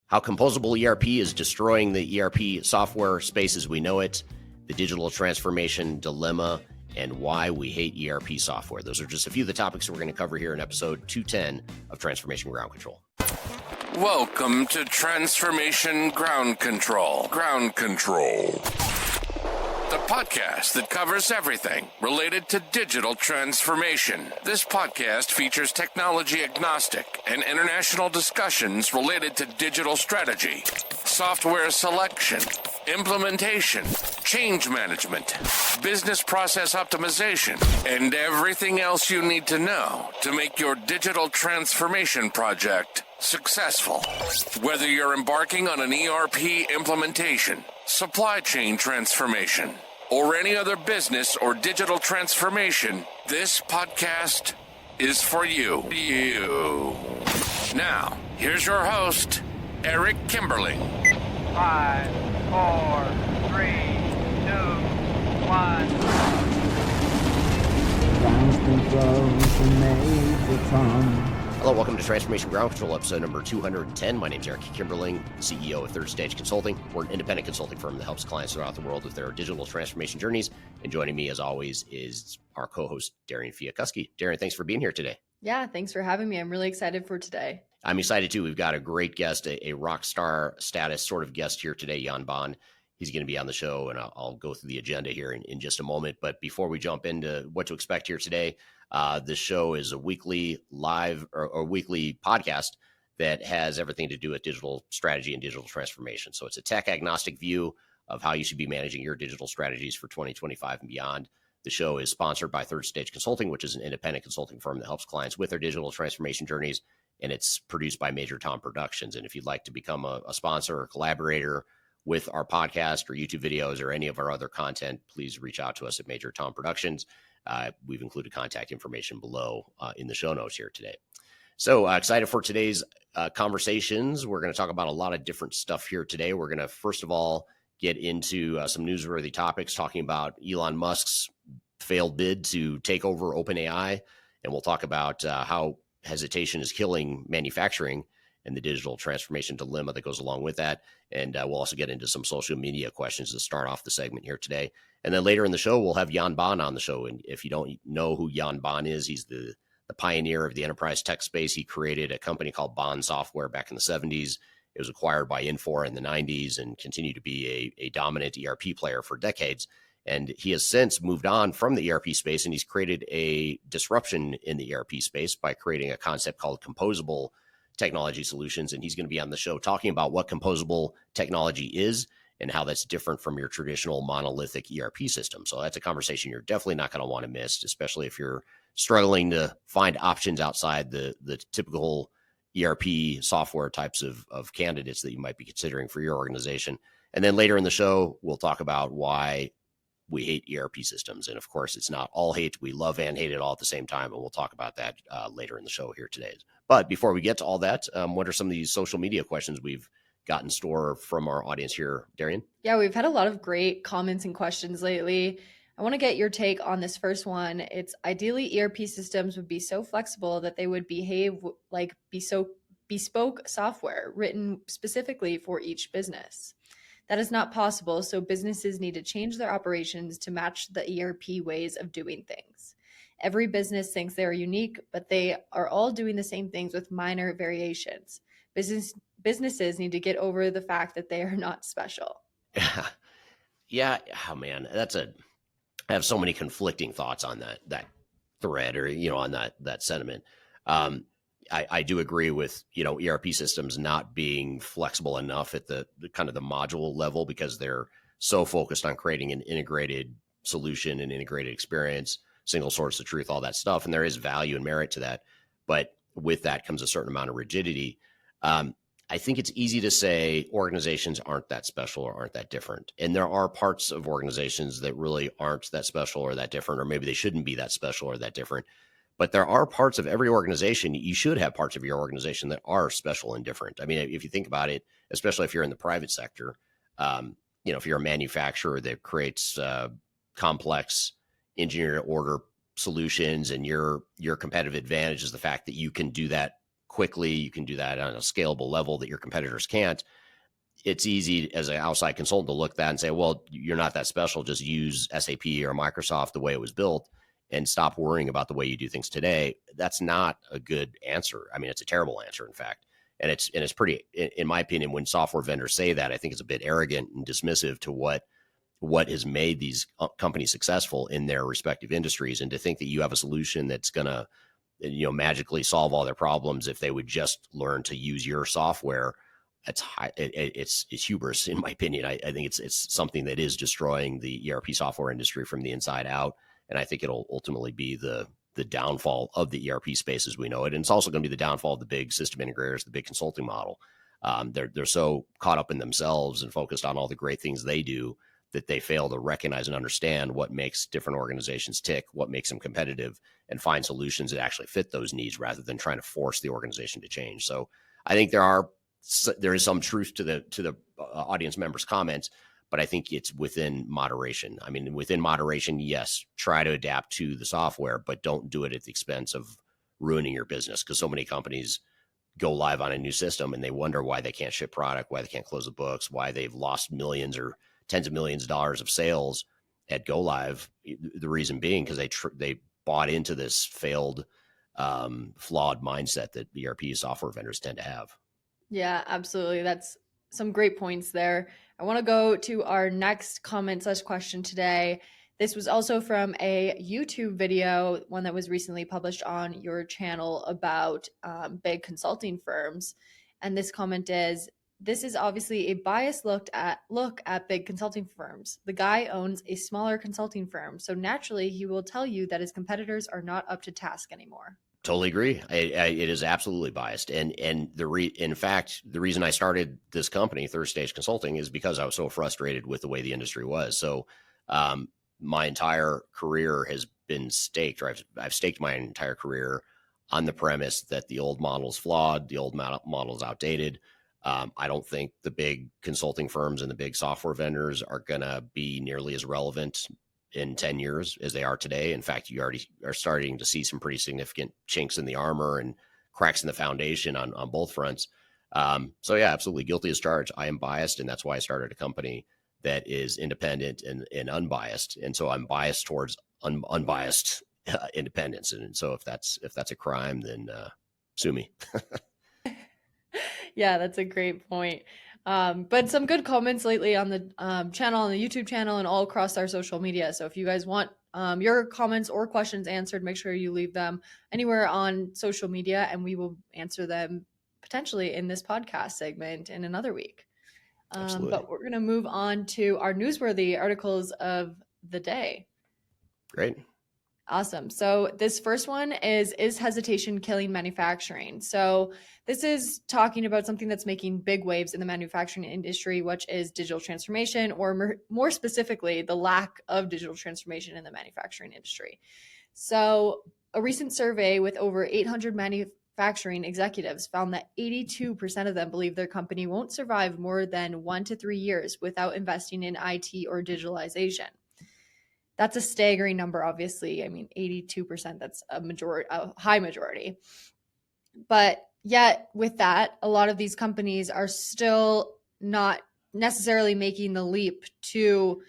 how Composable ERP is destroying the ERP software space as we know it, the digital transformation dilemma, and why we hate ERP software. Those are just a few of the topics that we're going to cover here in episode 210 of Transformation Ground Control. Welcome to Transformation Ground Control. Ground Control. The podcast that covers everything related to digital transformation. This podcast features technology agnostic and international discussions related to digital strategy, software selection, implementation, change management, business process optimization, and everything else you need to know to make your digital transformation project successful. Whether you're embarking on an ERP implementation, supply chain transformation, or any other business or digital transformation, this podcast is for you. Now, here's your host, Eric Kimberling. 5, 4, 3, 2, 1. Ground control to Major Tom. Hello, welcome to Transformation Ground Control, episode number 210. My name is Eric Kimberling, CEO of Third Stage Consulting. We're an independent consulting firm that helps clients throughout the world with their digital transformation journeys. And joining me, as always, is our co-host, Darian Chwialkowski. Darian, thanks for being here today. Yeah, thanks for having me. I'm really excited for today. I'm excited, too. We've got a great guest, a rock star status sort of guest here today, Baan. He's going to be on the show, and I'll go through the agenda here in just a moment. But before we jump into what to expect here today, this show is a weekly live or weekly podcast that has everything to do with digital strategy and digital transformation. So it's a tech agnostic view of how you should be managing your digital strategies for 2025 and beyond. The show is sponsored by Third Stage Consulting, which is an independent consulting firm that helps clients with their digital transformation journeys. And it's produced by Major Tom Productions. And if you'd like to become a sponsor or collaborator with our podcast or YouTube videos or any of our other content, please reach out to us at Major Tom Productions. We've included contact information below in the show notes here today. So excited for today's conversations. We're going to talk about a lot of different stuff here today. We're going to, first of all, get into some newsworthy topics, talking about Elon Musk's failed bid to take over OpenAI. And we'll talk about how hesitation is killing manufacturing and the digital transformation dilemma that goes along with that. And we'll also get into some social media questions to start off the segment here today. And then later in the show, we'll have Baan on the show. And if you don't know who Baan is, he's the pioneer of the enterprise tech space. He created a company called Baan Software back in the 70s. It was acquired by Infor in the 90s and continued to be a dominant ERP player for decades. And he has since moved on from the ERP space, and he's created a disruption in the ERP space by creating a concept called Composable Technology Solutions. And he's going to be on the show talking about what composable technology is and how that's different from your traditional monolithic ERP system. So that's a conversation you're definitely not going to want to miss, especially if you're struggling to find options outside the typical ERP software types of candidates that you might be considering for your organization. And then later in the show, we'll talk about why we hate ERP systems. And of course, it's not all hate. We love and hate it all at the same time. And we'll talk about that later in the show here today. But before we get to all that, what are some of these social media questions we've got in store from our audience here, Darian? Yeah, we've had a lot of great comments and questions lately. I want to get your take on this first one. It's ideally ERP systems would be so flexible that they would behave like bespoke software written specifically for each business. That is not possible, so businesses need to change their operations to match the ERP ways of doing things. Every business thinks they are unique, but they are all doing the same things with minor variations. Businesses need to get over the fact that they are not special. Yeah. Oh man, I have so many conflicting thoughts on that thread, or, on that sentiment. I do agree with, ERP systems not being flexible enough at the kind of the module level, because they're so focused on creating an integrated solution and integrated experience, single source of truth, all that stuff. And there is value and merit to that. But with that comes a certain amount of rigidity. I think it's easy to say organizations aren't that special or aren't that different. And there are parts of organizations that really aren't that special or that different, or maybe they shouldn't be that special or that different. But there are parts of every organization, you should have parts of your organization that are special and different. I mean, if you think about it, especially if you're in the private sector, if you're a manufacturer that creates complex engineer to order solutions, and your competitive advantage is the fact that you can do that quickly. You can do that on a scalable level that your competitors can't. It's easy as an outside consultant to look at that and say, well, you're not that special. Just use SAP or Microsoft the way it was built and stop worrying about the way you do things today. That's not a good answer. I mean, it's a terrible answer, in fact. And it's pretty, in my opinion, when software vendors say that, I think it's a bit arrogant and dismissive to what has made these companies successful in their respective industries. And to think that you have a solution that's going to, magically solve all their problems if they would just learn to use your software, it's high. It's hubris, in my opinion. I think it's something that is destroying the ERP software industry from the inside out. And I think it'll ultimately be the downfall of the ERP space as we know it. And it's also going to be the downfall of the big system integrators, the big consulting model. They're so caught up in themselves and focused on all the great things they do that they fail to recognize and understand what makes different organizations tick, what makes them competitive, and find solutions that actually fit those needs rather than trying to force the organization to change. So I think there is some truth to the audience members' comments, but I think it's within moderation. I mean, within moderation, yes, try to adapt to the software, but don't do it at the expense of ruining your business, because so many companies go live on a new system and they wonder why they can't ship product, why they can't close the books, why they've lost millions or tens of millions of dollars of sales at go live. The reason being because they bought into this failed, flawed mindset that ERP software vendors tend to have. Yeah, absolutely. That's some great points there. I want to go to our next comment/question today. This was also from a YouTube video, one that was recently published on your channel about big consulting firms. And this comment is, this is obviously a biased look at big consulting firms. The guy owns a smaller consulting firm, so naturally he will tell you that his competitors are not up to task anymore. Totally agree. It is absolutely biased. And in fact, the reason I started this company, Third Stage Consulting, is because I was so frustrated with the way the industry was. So my entire career has been staked, or I've staked my entire career on the premise that the old model is flawed, the old model is outdated. I don't think the big consulting firms and the big software vendors are going to be nearly as relevant in 10 years as they are today. In fact, you already are starting to see some pretty significant chinks in the armor and cracks in the foundation on both fronts. So yeah, absolutely guilty as charged. I am biased, and that's why I started a company that is independent and unbiased. And so I'm biased towards unbiased independence. And so if that's a crime, then sue me. Yeah, that's a great point. But some good comments lately on the channel, on the YouTube channel, and all across our social media. So if you guys want your comments or questions answered, make sure you leave them anywhere on social media, and we will answer them potentially in this podcast segment in another week. But we're going to move on to our newsworthy articles of the day. Great. Awesome. So this first one is hesitation killing manufacturing? So this is talking about something that's making big waves in the manufacturing industry, which is digital transformation, or more specifically, the lack of digital transformation in the manufacturing industry. So a recent survey with over 800 manufacturing executives found that 82% of them believe their company won't survive more than 1 to 3 years without investing in IT or digitalization. That's a staggering number, obviously. I mean, 82%, that's a high majority. But yet with that, a lot of these companies are still not necessarily making the leap to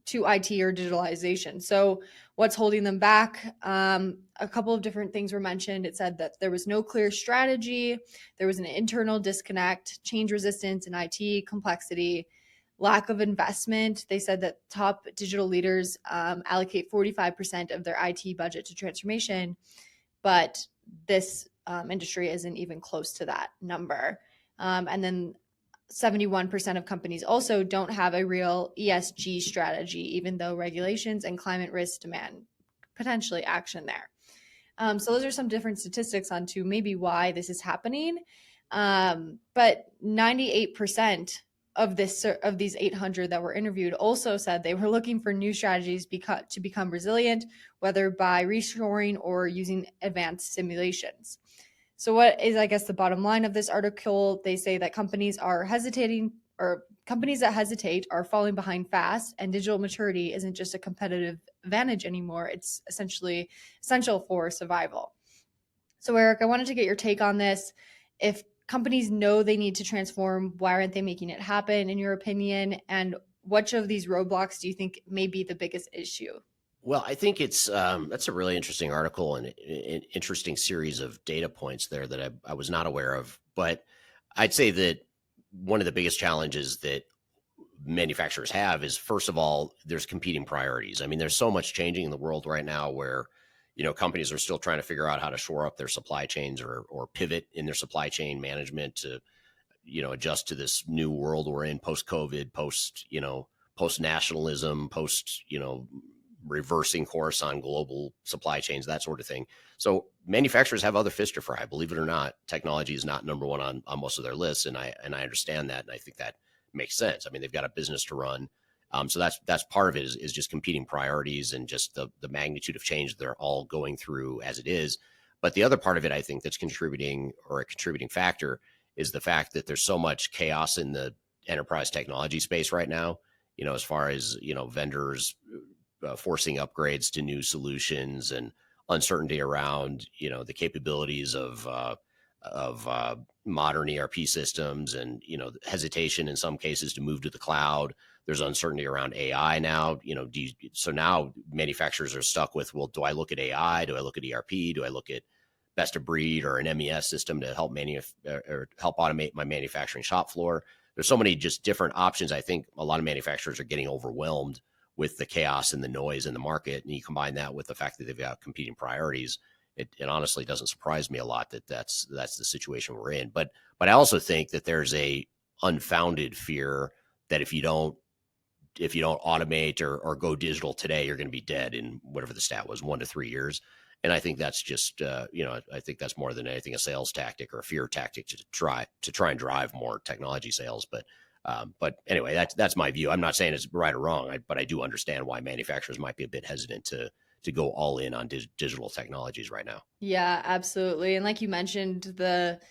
IT or digitalization. So what's holding them back? A couple of different things were mentioned. It said that there was no clear strategy. There was an internal disconnect, change resistance in IT, complexity, lack of investment. They said that top digital leaders allocate 45% of their IT budget to transformation, but this industry isn't even close to that number. And then 71% of companies also don't have a real ESG strategy, even though regulations and climate risks demand potentially action there. So those are some different statistics on to maybe why this is happening. But 98% of these 800 that were interviewed also said they were looking for new strategies to become resilient, whether by reshoring or using advanced simulations. So what is, I guess, the bottom line of this article? They say that companies that hesitate are falling behind fast, and digital maturity isn't just a competitive advantage anymore. It's essentially essential for survival. So Eric, I wanted to get your take on this. If companies know they need to transform, why aren't they making it happen, in your opinion? And which of these roadblocks do you think may be the biggest issue? Well, I think it's that's a really interesting article and an interesting series of data points there that I was not aware of. But I'd say that one of the biggest challenges that manufacturers have is, first of all, there's competing priorities. I mean, there's so much changing in the world right now where, companies are still trying to figure out how to shore up their supply chains or pivot in their supply chain management to, adjust to this new world we're in post COVID, post nationalism, post, reversing course on global supply chains, that sort of thing. So manufacturers have other fish to fry. Believe it or not, technology is not number one on most of their lists. And I understand that. And I think that makes sense. I mean, they've got a business to run. So that's part of it is just competing priorities and just the magnitude of change they're all going through as it is. But the other part of it, I think, that's contributing, or a contributing factor, is the fact that there's so much chaos in the enterprise technology space right now, as far as, vendors forcing upgrades to new solutions and uncertainty around, the capabilities of modern ERP systems and, hesitation in some cases to move to the cloud. There's uncertainty around AI now, so now manufacturers are stuck with, well, do I look at AI? Do I look at ERP? Do I look at best of breed or an MES system to help help automate my manufacturing shop floor? There's so many just different options. I think a lot of manufacturers are getting overwhelmed with the chaos and the noise in the market. And you combine that with the fact that they've got competing priorities. It honestly doesn't surprise me a lot that that's the situation we're in. But I also think that there's a unfounded fear that if you don't automate or go digital today, you're going to be dead in whatever the stat was, 1 to 3 years. And I think that's just, I think that's more than anything a sales tactic or a fear tactic to try and drive more technology sales. But anyway, that's my view. I'm not saying it's right or wrong, but I do understand why manufacturers might be a bit hesitant to go all in on digital technologies right now. Yeah, absolutely. And like you mentioned,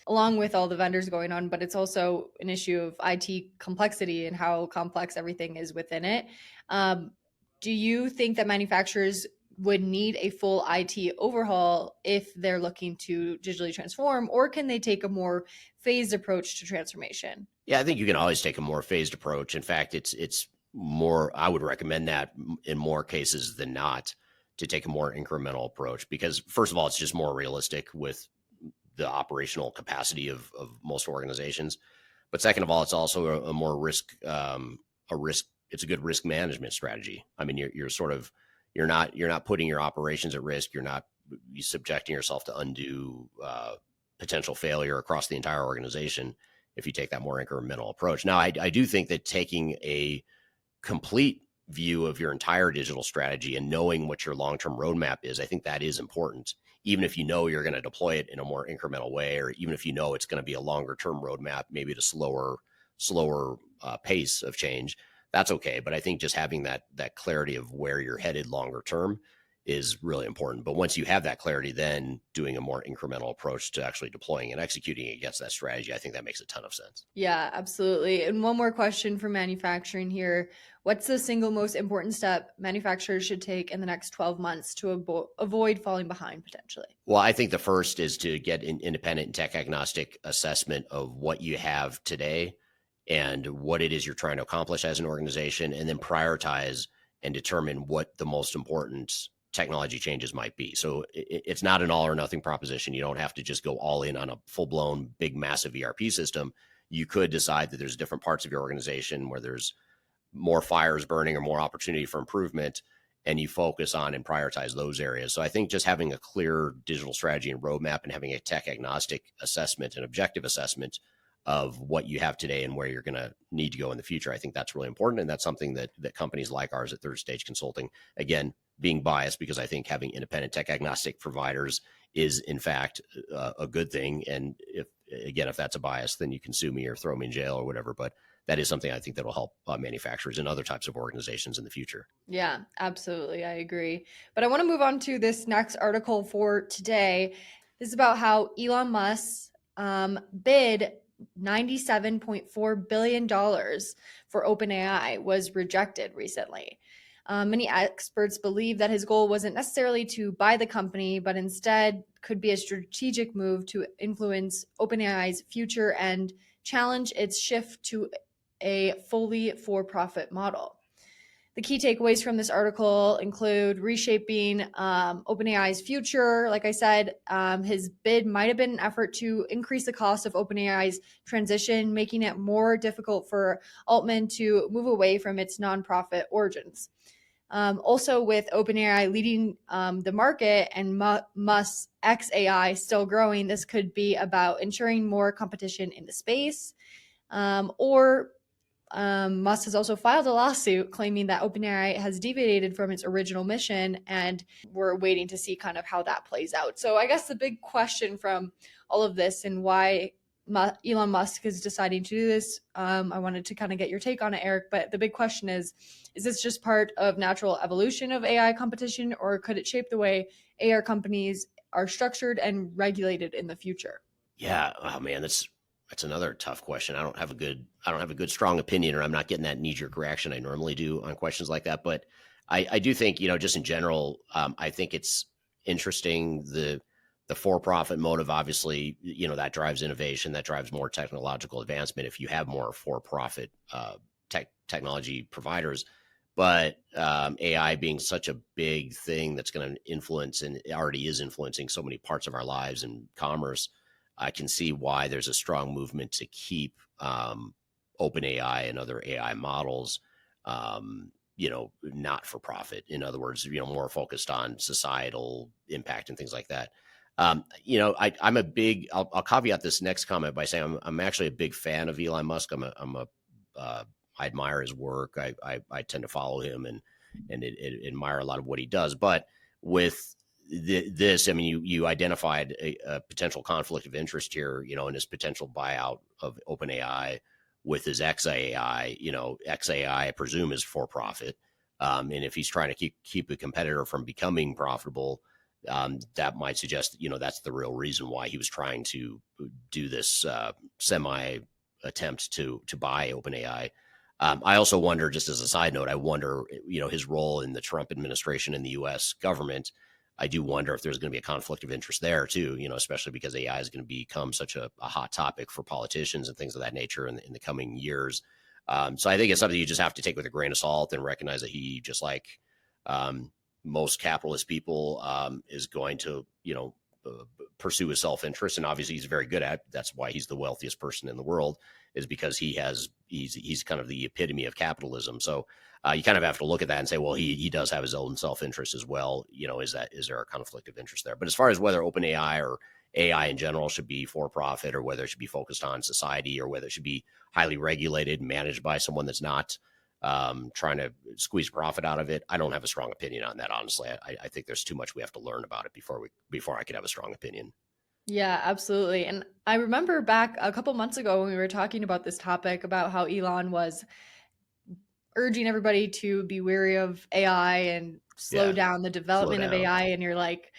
along with all the vendors going on, but it's also an issue of IT complexity and how complex everything is within it. Do you think that manufacturers would need a full IT overhaul if they're looking to digitally transform, or can they take a more phased approach to transformation? Yeah, I think you can always take a more phased approach. In fact, it's more, I would recommend that in more cases than not, to take a more incremental approach, because first of all, it's just more realistic with the operational capacity of most organizations. But second of all, it's also a more risk. It's a good risk management strategy. I mean, you're not putting your operations at risk. You're not subjecting yourself to undue potential failure across the entire organization if you take that more incremental approach. Now, I do think that taking a complete view of your entire digital strategy and knowing what your long-term roadmap is, I think that is important. Even if you know you're going to deploy it in a more incremental way, or even if you know it's going to be a longer-term roadmap, maybe at a slower pace of change, that's okay. But I think just having that clarity of where you're headed longer term is really important. But once you have that clarity, then doing a more incremental approach to actually deploying and executing against that strategy, I think that makes a ton of sense. Yeah, absolutely. And one more question for manufacturing here. What's the single most important step manufacturers should take in the next 12 months to avoid falling behind potentially? Well, I think the first is to get an independent and tech agnostic assessment of what you have today and what it is you're trying to accomplish as an organization, and then prioritize and determine what the most important technology changes might be. So it's not an all or nothing proposition. You don't have to just go all in on a full-blown big massive ERP system. You could decide that there's different parts of your organization where there's more fires burning or more opportunity for improvement, and you focus on and prioritize those areas. So I think just having a clear digital strategy and roadmap and having a tech agnostic assessment and objective assessment of what you have today and where you're going to need to go in the future, I think that's really important. And that's something that companies like ours at Third Stage Consulting, again, being biased because I think having independent tech agnostic providers is in fact a good thing. And if that's a bias, then you can sue me or throw me in jail or whatever. But that is something I think that will help manufacturers and other types of organizations in the future. Yeah, absolutely. I agree. But I want to move on to this next article for today. This is about how Elon Musk bid $97.4 billion for OpenAI was rejected recently. Many experts believe that his goal wasn't necessarily to buy the company, but instead could be a strategic move to influence OpenAI's future and challenge its shift to a fully for-profit model. The key takeaways from this article include reshaping OpenAI's future. Like I said, his bid might have been an effort to increase the cost of OpenAI's transition, making it more difficult for Altman to move away from its nonprofit origins. Also, with OpenAI leading the market and Musk's XAI still growing, this could be about ensuring more competition in the space. Musk has also filed a lawsuit claiming that OpenAI has deviated from its original mission, and we're waiting to see kind of how that plays out. So I guess the big question from all of this and why Elon Musk is deciding to do this, I wanted to kind of get your take on it, Eric, but the big question is this just part of natural evolution of AI competition, or could it shape the way AI companies are structured and regulated in the future? Yeah. Oh man, that's another tough question. I don't have a good strong opinion, or I'm not getting that knee-jerk reaction I normally do on questions like that. But I do think, just in general, I think it's interesting. The for-profit motive, obviously, that drives innovation, that drives more technological advancement if you have more for-profit technology providers. But AI being such a big thing that's going to influence, and it already is influencing so many parts of our lives and commerce, I can see why there's a strong movement to keep OpenAI and other AI models, not for profit. In other words, more focused on societal impact and things like that. I'm a big. I'll caveat this next comment by saying I'm actually a big fan of Elon Musk. I admire his work. I tend to follow him and admire a lot of what he does. But with this, I mean, you identified a potential conflict of interest here, in his potential buyout of OpenAI with his XAI. XAI, I presume, is for profit, and if he's trying to keep a competitor from becoming profitable, that might suggest that's the real reason why he was trying to do this semi attempt to buy OpenAI. I also wonder, just as a side note, his role in the Trump administration and the U.S. government. I do wonder if there's going to be a conflict of interest there too, especially because AI is going to become such a hot topic for politicians and things of that nature in the coming years. So I think it's something you just have to take with a grain of salt and recognize that he, just like most capitalist people, is going to, pursue his self-interest. And obviously he's very good at, that's why he's the wealthiest person in the world, is because he's kind of the epitome of capitalism. So you kind of have to look at that and say, well, he does have his own self-interest as well. Is there a conflict of interest there? But as far as whether OpenAI or AI in general should be for profit, or whether it should be focused on society, or whether it should be highly regulated and managed by someone that's not trying to squeeze profit out of it, I don't have a strong opinion on that. Honestly, I think there's too much we have to learn about it before I could have a strong opinion. Yeah, absolutely. And I remember back a couple months ago when we were talking about this topic, about how Elon was urging everybody to be wary of AI and slow down the development of AI. And you're like,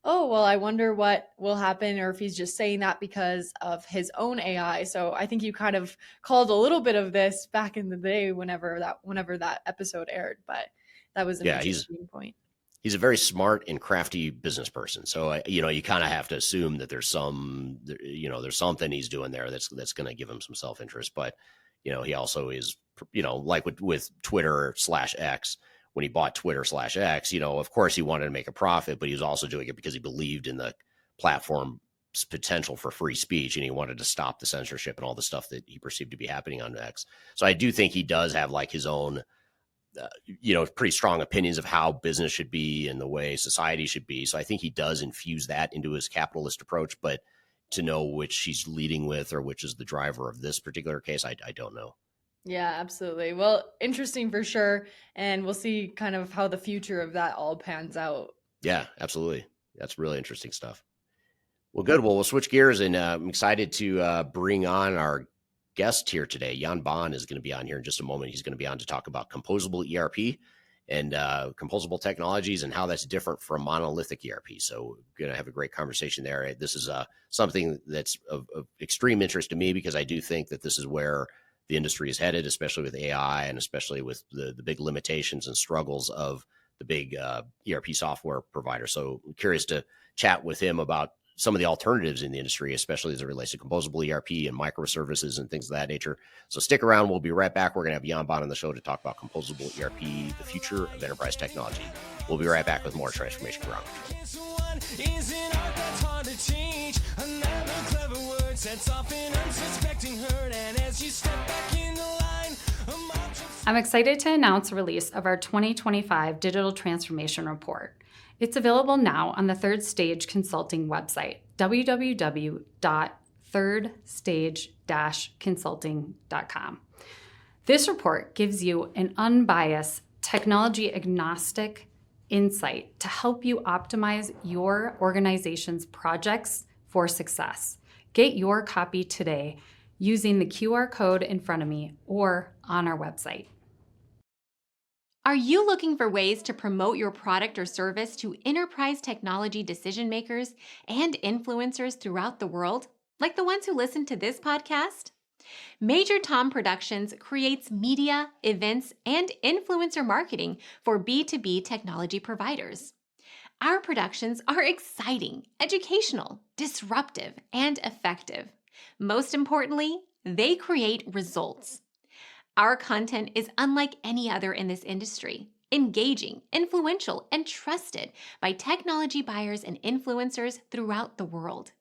oh, well, I wonder what will happen, or if he's just saying that because of his own AI. So I think you kind of called a little bit of this back in the day whenever that episode aired, but that was an interesting point. He's a very smart and crafty business person. So, you kind of have to assume that there's something he's doing there that's going to give him some self-interest. But, he also is, like with Twitter/X, when he bought Twitter/X, of course he wanted to make a profit, but he was also doing it because he believed in the platform's potential for free speech, and he wanted to stop the censorship and all the stuff that he perceived to be happening on X. So I do think he does have like his own, pretty strong opinions of how business should be and the way society should be. So I think he does infuse that into his capitalist approach, but to know which he's leading with or which is the driver of this particular case, I don't know. Yeah, absolutely. Well, interesting for sure. And we'll see kind of how the future of that all pans out. Yeah, absolutely. That's really interesting stuff. Well, good. Well, we'll switch gears, and I'm excited to bring on our guest here today. Baan is going to be on here in just a moment. He's going to be on to talk about composable ERP and composable technologies and how that's different from monolithic ERP. So we're going to have a great conversation there. This is something that's of extreme interest to me, because I do think that this is where the industry is headed, especially with AI and especially with the big limitations and struggles of the big ERP software provider. So I'm curious to chat with him about some of the alternatives in the industry, especially as it relates to composable ERP and microservices and things of that nature. So stick around. We'll be right back. We're going to have Jan Baan on the show to talk about composable ERP, the future of enterprise technology. We'll be right back with more Transformation Ground Control. I'm excited to announce the release of our 2025 Digital Transformation Report. It's available now on the Third Stage Consulting website, www.thirdstage-consulting.com. This report gives you an unbiased, technology-agnostic insight to help you optimize your organization's projects for success. Get your copy today using the QR code in front of me or on our website. Are you looking for ways to promote your product or service to enterprise technology decision makers and influencers throughout the world, like the ones who listen to this podcast? Major Tom Productions creates media, events, and influencer marketing for B2B technology providers. Our productions are exciting, educational, disruptive, and effective. Most importantly, they create results. Our content is unlike any other in this industry, engaging, influential, and trusted by technology buyers and influencers throughout the world.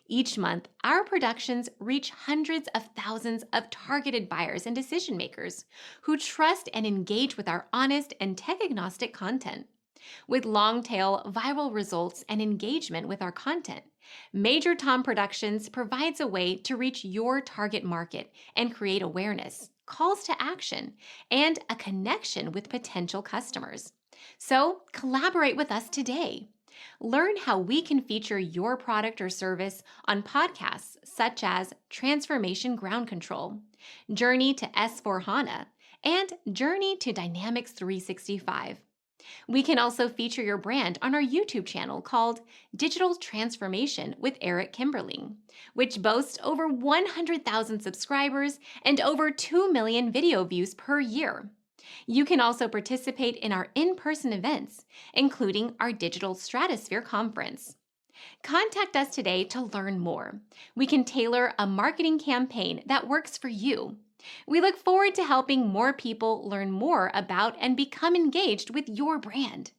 Each month, our productions reach hundreds of thousands of targeted buyers and decision makers who trust and engage with our honest and tech-agnostic content. With long-tail viral results and engagement with our content, Major Tom Productions provides a way to reach your target market and create awareness, calls to action, and a connection with potential customers. So collaborate with us today. Learn how we can feature your product or service on podcasts such as Transformation Ground Control, Journey to S/4HANA, and Journey to Dynamics 365. We can also feature your brand on our YouTube channel called Digital Transformation with Eric Kimberling, which boasts over 100,000 subscribers and over 2 million video views per year. You can also participate in our in-person events, including our Digital Stratosphere Conference. Contact us today to learn more. We can tailor a marketing campaign that works for you. We look forward to helping more people learn more about and become engaged with your brand.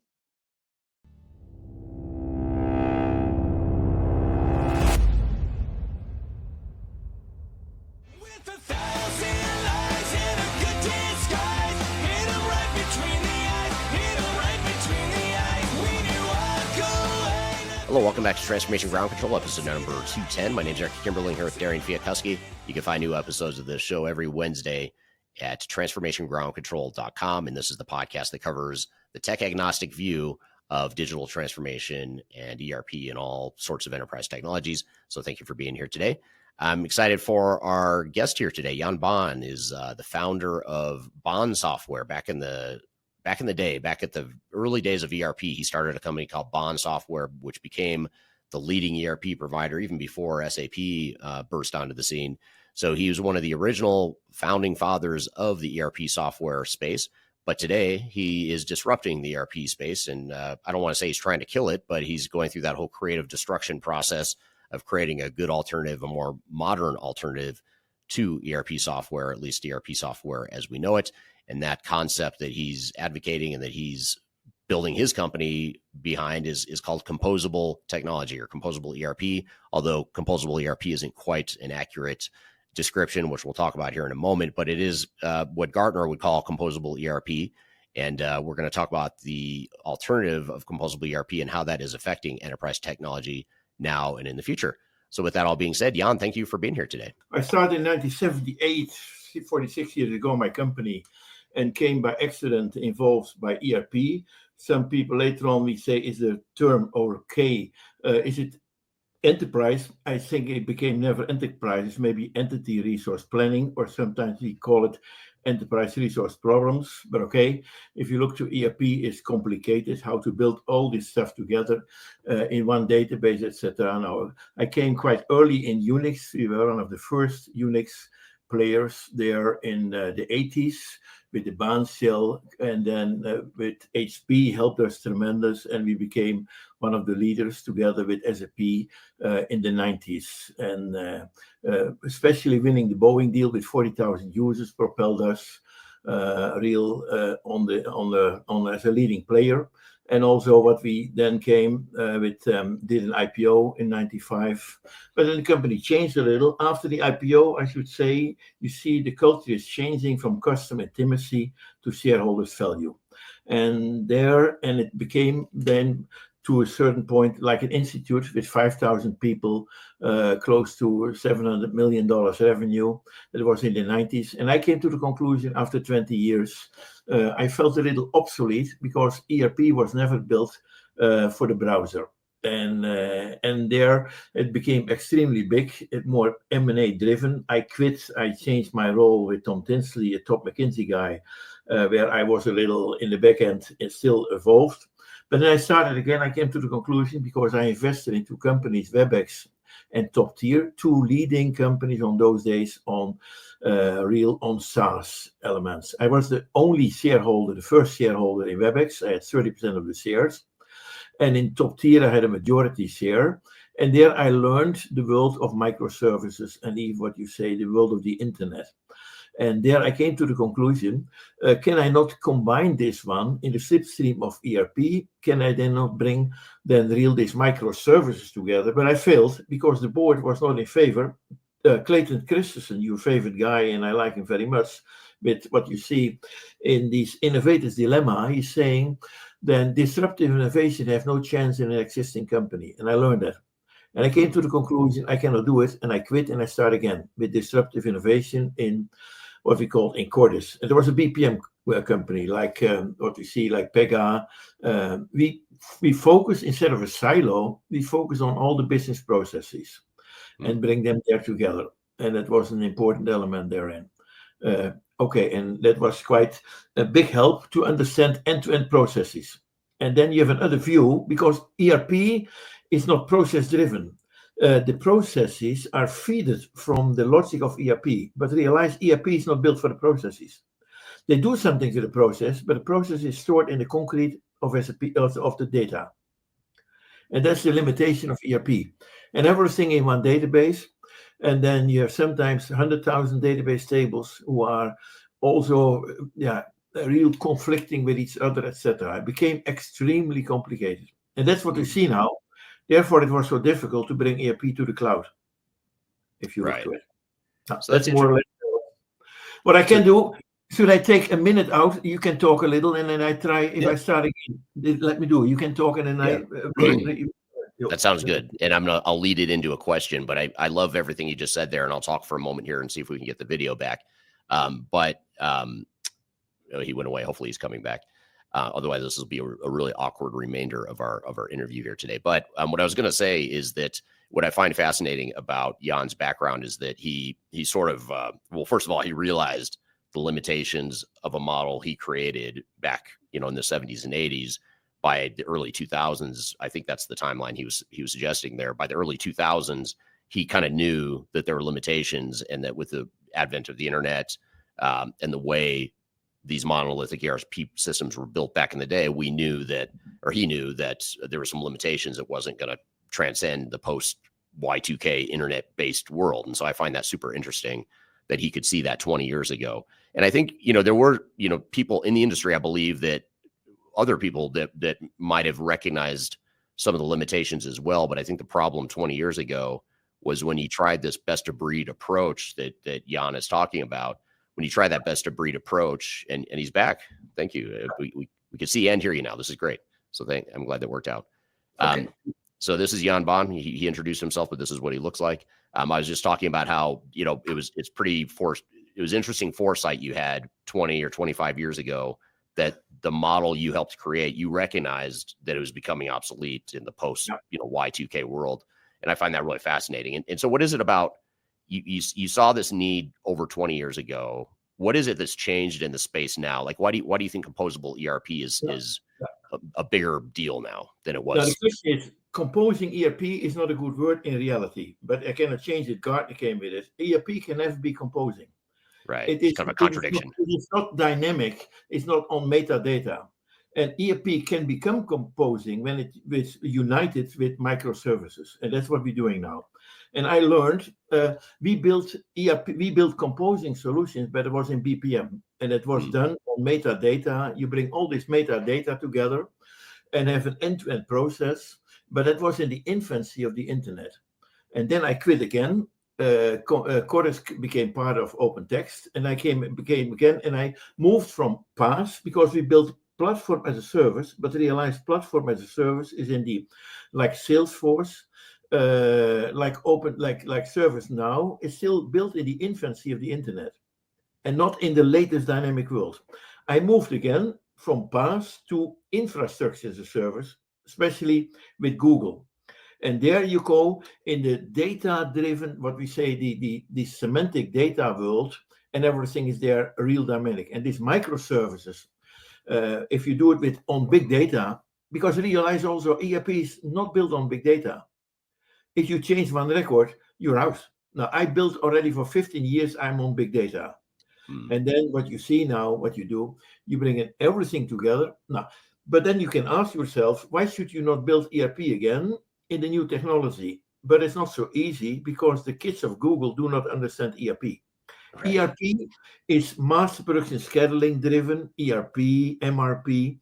Hello, welcome back to Transformation Ground Control, episode number 210. My name is Eric Kimberling here with Darian Chwialkowski. You can find new episodes of this show every Wednesday at transformationgroundcontrol.com. And this is the podcast that covers the tech agnostic view of digital transformation and ERP and all sorts of enterprise technologies. So thank you for being here today. I'm excited for our guest here today. Jan Baan is the founder of Baan Software. Back at the early days of ERP, he started a company called Baan Software, which became the leading ERP provider even before SAP burst onto the scene. So he was one of the original founding fathers of the ERP software space. But today he is disrupting the ERP space. And I don't want to say he's trying to kill it, but he's going through that whole creative destruction process of creating a good alternative, a more modern alternative to ERP software, at least ERP software as we know it. And that concept that he's advocating and that he's building his company behind is called composable technology or composable ERP, although composable ERP isn't quite an accurate description, which we'll talk about here in a moment, but it is what Gartner would call composable ERP. And we're going to talk about the alternative of composable ERP and how that is affecting enterprise technology now and in the future. So with that all being said, Jan, thank you for being here today. I started in 1978, 46 years ago, my company, and came by accident involved by ERP. Some people later on we say, is the term okay? Is it enterprise? I think it became never enterprise. It's maybe entity resource planning, or sometimes we call it enterprise resource problems. But okay, if you look to ERP, it's complicated how to build all this stuff together in one database, etc. Now, I came quite early in Unix. We were one of the first Unix players there in the 80s with the Baan cell, and then with HP helped us tremendous, and we became one of the leaders together with SAP in the 90s. And especially winning the Boeing deal with 40,000 users propelled us on as a leading player. And also what we then came did an IPO in 95. But then the company changed a little. After the IPO, I should say, you see the culture is changing from customer intimacy to shareholders' value. And it became then to a certain point like an institute with 5,000 people, close to $700 million revenue. That was in the 90s. And I came to the conclusion after 20 years, I felt a little obsolete because ERP was never built for the browser. And there it became extremely big, more M&A driven. I quit. I changed my role with Tom Tinsley, a top McKinsey guy, where I was a little in the back end and still evolved. But then I started again. I came to the conclusion because I invested in two companies, WebEx and Top Tier, two leading companies on those days on SaaS elements. I was the only shareholder, the first shareholder in WebEx. I had 30% of the shares. And in Top Tier, I had a majority share. And there I learned the world of microservices and even what you say, the world of the internet. And there I came to the conclusion, can I not combine this one in the slipstream of ERP? Can I then not bring these microservices together? But I failed because the board was not in favor. Clayton Christensen, your favorite guy, and I like him very much, with what you see in this innovator's dilemma, he's saying, then disruptive innovation have no chance in an existing company. And I learned that. And I came to the conclusion, I cannot do it. And I quit and I start again with disruptive innovation in what we call in Cordis. And there was a BPM company like what we see like Pega. We focus, instead of a silo, we focus on all the business processes and bring them there together. And that was an important element therein. Okay, and that was quite a big help to understand end-to-end processes. And then you have another view, because ERP is not process-driven. The processes are fed from the logic of ERP, but realize ERP is not built for the processes. They do something to the process, but the process is stored in the concrete of SAP, of the data. And that's the limitation of ERP. And everything in one database, and then you have sometimes 100,000 database tables who are also real conflicting with each other, etc. It became extremely complicated. And that's what we see now. Therefore, it was so difficult to bring ERP to the cloud, if you look to it. So that's more or less what I can do. Should I take a minute out? You can talk a little, and then I try. If I start again, let me do. You can talk, and then That sounds good. And I'll lead it into a question, but I love everything you just said there, and I'll talk for a moment here and see if we can get the video back. He went away. Hopefully he's coming back. Otherwise, this will be a really awkward remainder of our interview here today. But what I was going to say is that what I find fascinating about Jan's background is that he sort of, first of all, he realized the limitations of a model he created back, in the 70s and 80s. By the early 2000s, I think that's the timeline he was suggesting there. By the early 2000s, he kind of knew that there were limitations, and that with the advent of the internet and the way these monolithic ERP systems were built back in the day, he knew that there were some limitations. It wasn't going to transcend the post Y2K internet-based world. And so I find that super interesting that he could see that 20 years ago. And I think, there were, people in the industry, I believe, that other people that might have recognized some of the limitations as well. But I think the problem 20 years ago was when he tried this best of breed approach that Jan is talking about. When you try that best of breed approach, and he's back. Thank you. We can see and hear you now. This is great. So I'm glad that worked out. Okay. So this is Jan Baan. He introduced himself, but this is what he looks like. I was just talking about how, it was interesting foresight you had 20 or 25 years ago, that the model you helped create, you recognized that it was becoming obsolete in the post, Y2K world. And I find that really fascinating. And so what is it about, you saw this need over 20 years ago. What is it that's changed in the space now? Like, why do you think composable ERP is a bigger deal now than it was? The question is, composing ERP is not a good word in reality, but I cannot change it. Gartner came with it. ERP can never be composing. Right. It It's is, kind of a it is not, contradiction. it is not dynamic. It's not on metadata. And ERP can become composing when it is united with microservices, and that's what we're doing now. And I learned we built ERP, we built composing solutions, but it was in BPM, and it was done on metadata. You bring all this metadata together and have an end-to-end process. But that was in the infancy of the internet. And then I quit again. Chorus became part of OpenText, and I became again, and I moved from PaaS because we built platform as a service, but realized platform as a service is indeed like Salesforce, like ServiceNow is still built in the infancy of the internet and not in the latest dynamic world. I moved again from PaaS to infrastructure as a service, especially with Google. And there you go in the data-driven, what we say, the semantic data world, and everything is there real dynamic. And these microservices, if you do it on big data, because realize also ERP is not built on big data. If you change one record, you're out. Now, I built already for 15 years, I'm on big data. And then what you see now, what you do, you bring in everything together. Now, but then you can ask yourself, why should you not build ERP again in the new technology? But it's not so easy because the kids of Google do not understand ERP. Right. ERP is master production scheduling driven, ERP, MRP,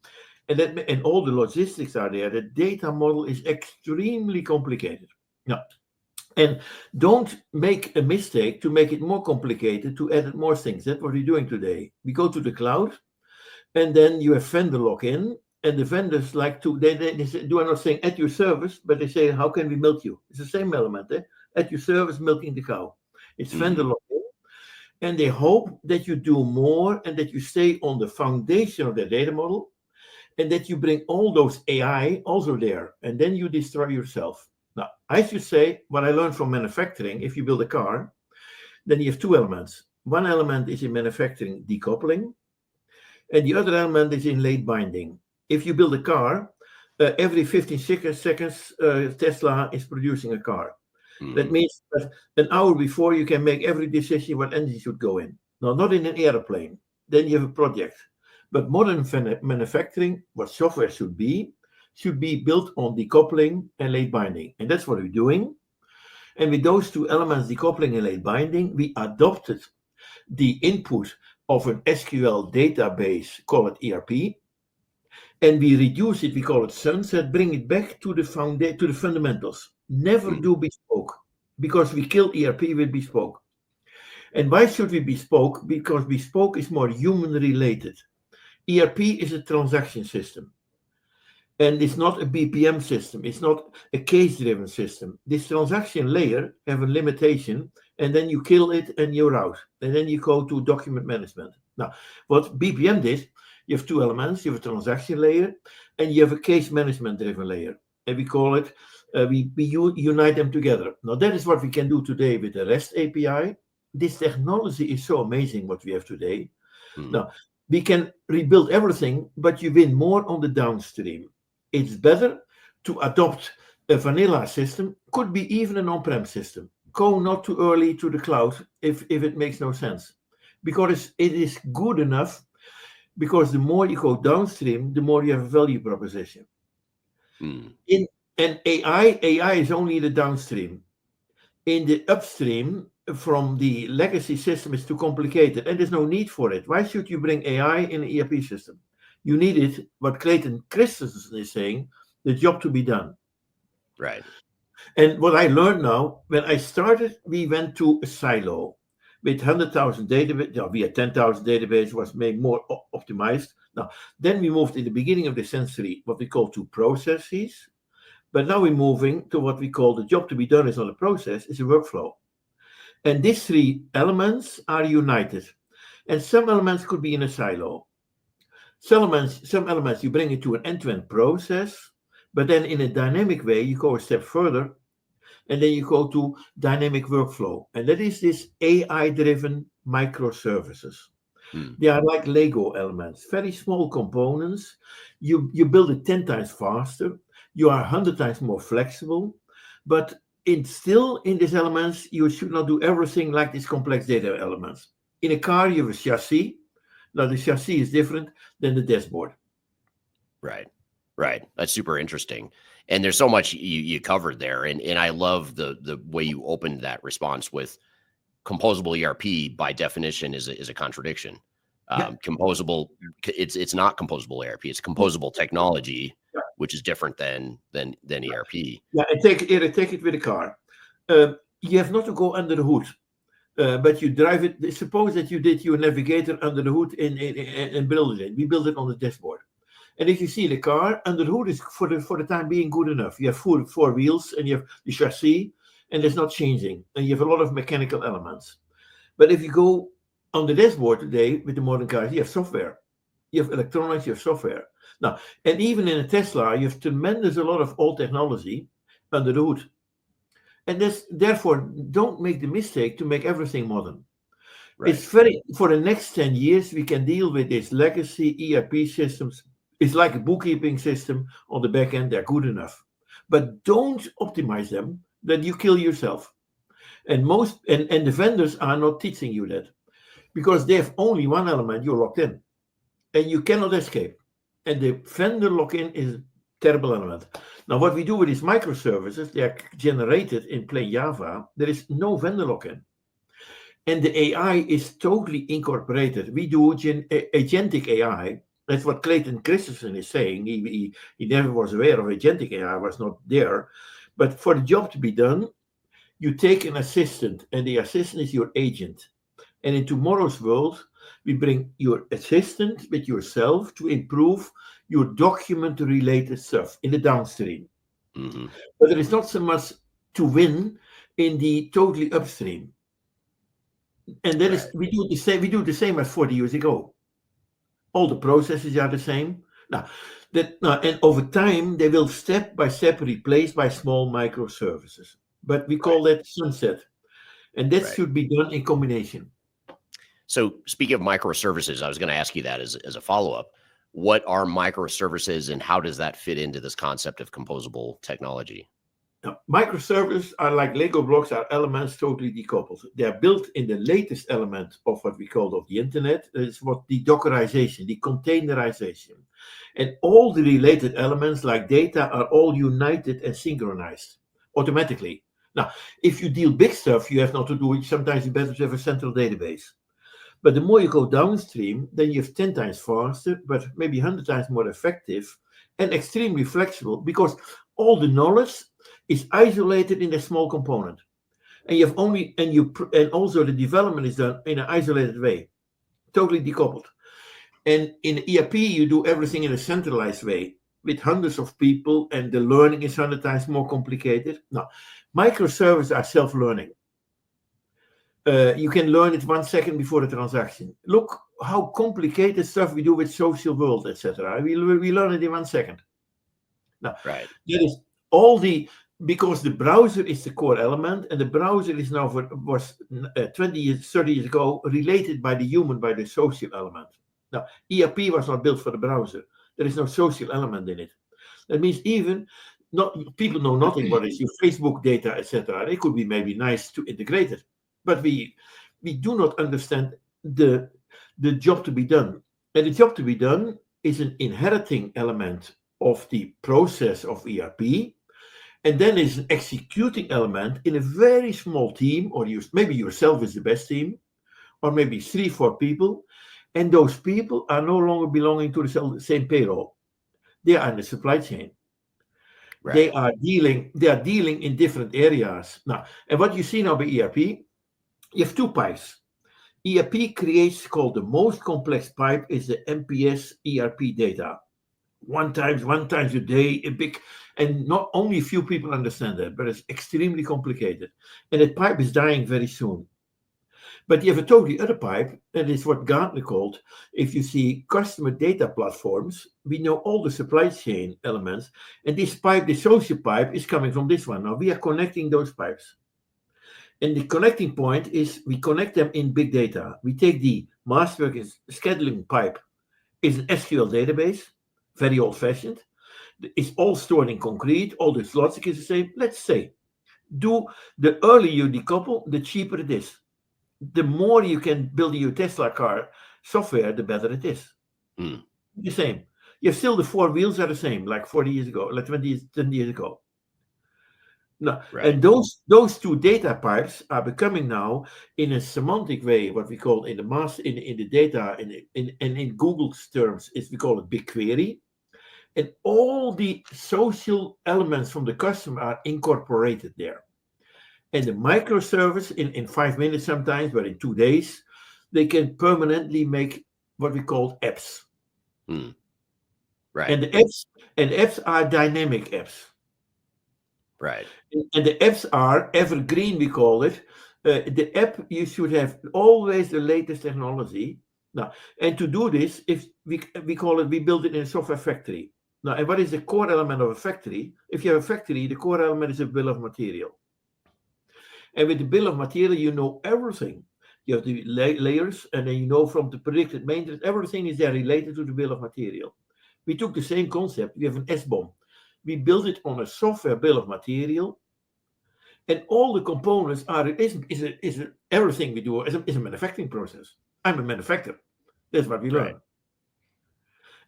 and all the logistics are there. The data model is extremely complicated. Now, and don't make a mistake to make it more complicated, to add more things. That's what we're doing today. We go to the cloud, and then you have vendor lock-in, and the vendors like to, they are not saying at your service, but they say, how can we milk you? It's the same element, at your service, milking the cow. It's vendor lock-in, and they hope that you do more and that you stay on the foundation of their data model, and that you bring all those AI also there, and then you destroy yourself. Now, I should say what I learned from manufacturing, if you build a car, then you have two elements. One element is in manufacturing decoupling, and the other element is in late binding. If you build a car, every 15 seconds, Tesla is producing a car. That means that an hour before you can make every decision what engine should go in. Now, not in an airplane. Then you have a project. But modern manufacturing, what software should be built on decoupling and late binding. And that's what we're doing. And with those two elements, decoupling and late binding, we adopted the input of an SQL database, call it ERP, and we reduce it, we call it sunset, bring it back to the fundamentals. Never do bespoke, because we kill ERP with bespoke. And why should we bespoke? Because bespoke is more human related. ERP is a transaction system. And it's not a BPM system. It's not a case-driven system. This transaction layer have a limitation, and then you kill it and you're out. And then you go to document management. Now, what BPM did, you have two elements. You have a transaction layer, and you have a case management-driven layer. And we call it, we unite them together. Now, that is what we can do today with the REST API. This technology is so amazing what we have today. Now, we can rebuild everything, but you win more on the downstream. It's better to adopt a vanilla system, could be even an on-prem system. Go not too early to the cloud if it makes no sense. Because it is good enough, because the more you go downstream, the more you have a value proposition. And AI is only the downstream. In the upstream, from the legacy system, is too complicated, and there's no need for it. Why should you bring AI in an ERP system? You need it, what Clayton Christensen is saying, the job to be done. Right. And what I learned now, when I started, we went to a silo with 100,000 database. We had 10,000 database, was made more optimized. Now, then we moved in the beginning of the century, what we call two processes. But now we're moving to what we call the job to be done is not a process, it's a workflow. And these three elements are united. And some elements could be in a silo. Some elements you bring it to an end-to-end process, but then in a dynamic way, you go a step further, and then you go to dynamic workflow. And that is this AI-driven microservices. They are like Lego elements, very small components. You build it 10 times faster. You are 100 times more flexible. But still in these elements, you should not do everything like these complex data elements. In a car, you have a chassis. Now, the chassis is different than the dashboard. Right. Right. That's super interesting. And there's so much you covered there. And I love the way you opened that response with composable ERP by definition is a contradiction. Composable, it's not composable ERP. It's composable technology, which is different than ERP. Yeah, and take it with a car. You have not to go under the hood, but you drive it. Suppose that you did your navigator under the hood and build it. We build it on the dashboard. And if you see the car, under the hood is for the time being good enough. You have four wheels and you have the chassis, and it's not changing. And you have a lot of mechanical elements. But if you go on the dashboard today with the modern cars, you have software. You have electronics, you have software. Now, and even in a Tesla, you have tremendous a lot of old technology under the hood. And therefore, don't make the mistake to make everything modern. Right. It's for the next 10 years, we can deal with these legacy ERP systems. It's like a bookkeeping system on the back end. They're good enough. But don't optimize them, then you kill yourself. And the vendors are not teaching you that. Because they have only one element, you're locked in. And you cannot escape. And the vendor lock-in is a terrible element. Now, what we do with these microservices, they are generated in plain Java. There is no vendor lock-in. And the AI is totally incorporated. We do agentic AI. That's what Clayton Christensen is saying. He never was aware of agentic AI, was not there. But for the job to be done, you take an assistant, and the assistant is your agent. And in tomorrow's world, we bring your assistant with yourself to improve your document-related stuff in the downstream. Mm-hmm. But there is not so much to win in the totally upstream. And that is, we do the same as 40 years ago. All the processes are the same. Now, and over time, they will step by step replaced by small microservices. But we call that sunset. And that should be done in combination. So speaking of microservices, I was going to ask you that as a follow-up. What are microservices and how does that fit into this concept of composable technology? Now, microservices are like Lego blocks, are elements totally decoupled. They are built in the latest element of what we call of the internet. It's what the Dockerization, the containerization. And all the related elements like data are all united and synchronized automatically. Now, if you deal big stuff, you have not to do it. Sometimes it's better to have a central database. But the more you go downstream, then you have 10 times faster, but maybe 100 times more effective and extremely flexible because all the knowledge is isolated in a small component. And you have and also the development is done in an isolated way, totally decoupled. And in ERP, you do everything in a centralized way with hundreds of people, and the learning is 100 times more complicated. Now, microservices are self-learning. You can learn it 1 second before the transaction. Look how complicated stuff we do with social world, etc. We learn it in 1 second. Now, that is because the browser is the core element, and the browser is now was 20 years, 30 years ago related by the human, by the social element. Now, ERP was not built for the browser. There is no social element in it. That means people know nothing what is your Facebook data, etc. It could be maybe nice to integrate it. But we do not understand the job to be done. And the job to be done is an inheriting element of the process of ERP. And then is an executing element in a very small team, or maybe yourself is the best team, or maybe 3-4 people. And those people are no longer belonging to the same payroll. They are in the supply chain. Right. They are dealing in different areas. Now, and what you see now by ERP, you have 2 pipes. ERP creates called the most complex pipe is the MPS ERP data. One times a day, and not only a few people understand that, but it's extremely complicated. And that pipe is dying very soon. But you have a totally other pipe, and it's what Gartner called, if you see customer data platforms, we know all the supply chain elements, and this pipe, the social pipe, is coming from this one. Now we are connecting those pipes. And the connecting point is we connect them in big data. We take the masterwork scheduling pipe, is an SQL database, very old-fashioned. It's all stored in concrete. All this logic is the same. Let's say, the earlier you decouple, the cheaper it is. the more you can build your Tesla car software, the better it is. Mm. The same. You have still the four wheels are the same, like 40 years ago, like 20 years ago. No, Right. and those two data pipes are becoming now, in a semantic way, what we call in the data in Google's terms, is we call it BigQuery, and all the social elements from the customer are incorporated there. And the microservice in 5 minutes sometimes, but in 2 days, they can permanently make what we call apps. Mm. Right. And the apps are dynamic apps. Right. And the apps are evergreen, we call it. The app, you should have always the latest technology. Now, and to do this, if we build it in a software factory. Now, and what is the core element of a factory? If you have a factory, the core element is a bill of material. And with the bill of material, you know everything. You have the layers, and then you know from the predicted maintenance, everything is there related to the bill of material. We took the same concept. We have an SBOM. We build it on a software bill of material, and all the components are everything we do is a manufacturing process. I'm a manufacturer. That's what we learn. Right.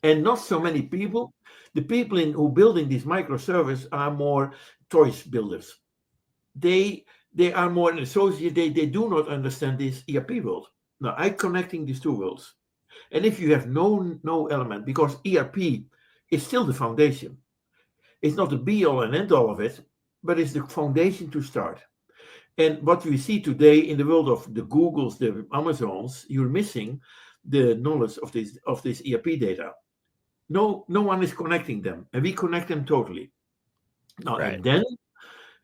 And not so many people. The people who building these microservices are more choice builders. They are more an associate. They do not understand this ERP world. Now I'm connecting these two worlds. And if you have no element, because ERP is still the foundation. It's not the be-all and end-all of it, but it's the foundation to start. And what we see today in the world of the Googles, the Amazons, you're missing the knowledge of this ERP data. No one is connecting them, and we connect them totally. Now, Right.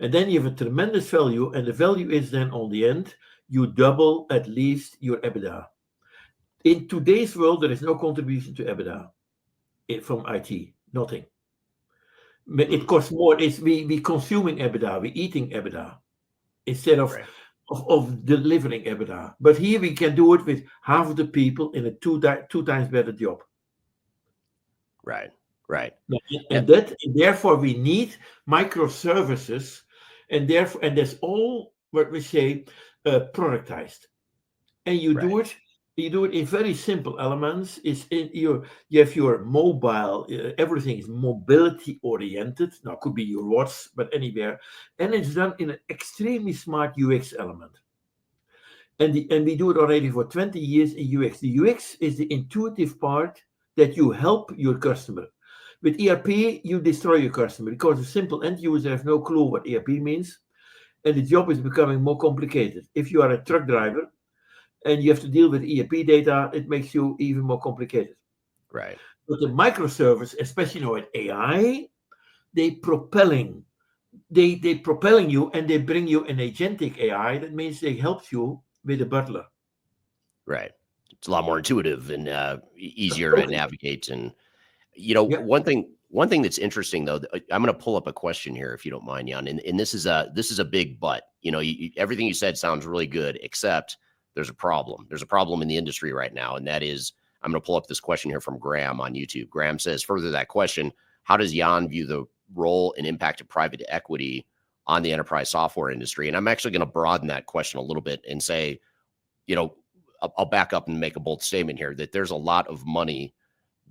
and then you have a tremendous value, and the value is then on the end, you double at least your EBITDA. In today's world, there is no contribution to EBITDA from IT, nothing. It costs more. We consuming EBITDA, we eating EBITDA instead of delivering EBITDA. But here we can do it with half of the people in a two times better job. Right. And therefore we need microservices, and that's all what we say productized. And you do it in very simple elements. You have your mobile, everything is mobility oriented. Now it could be your watch, but anywhere, and it's done in an extremely smart UX element. And we do it already for 20 years in UX. The UX is the intuitive part that you help your customer. With ERP, you destroy your customer because the simple end user has no clue what ERP means, and the job is becoming more complicated. If you are a truck driver and you have to deal with ERP data, it makes you even more complicated. Right. But the microservice, especially now with AI, they propelling you, and they bring you an agentic AI. That means they help you with a butler. Right. It's a lot more intuitive and easier to navigate. And one thing that's interesting though, I'm going to pull up a question here if you don't mind, Jan. And this is a big but. Everything you said sounds really good, except there's a problem. There's a problem in the industry right now, and that is, I'm going to pull up this question here from Graham on YouTube. Graham says, further to that question, how does Jan view the role and impact of private equity on the enterprise software industry? And I'm actually going to broaden that question a little bit and say, I'll back up and make a bold statement here that there's a lot of money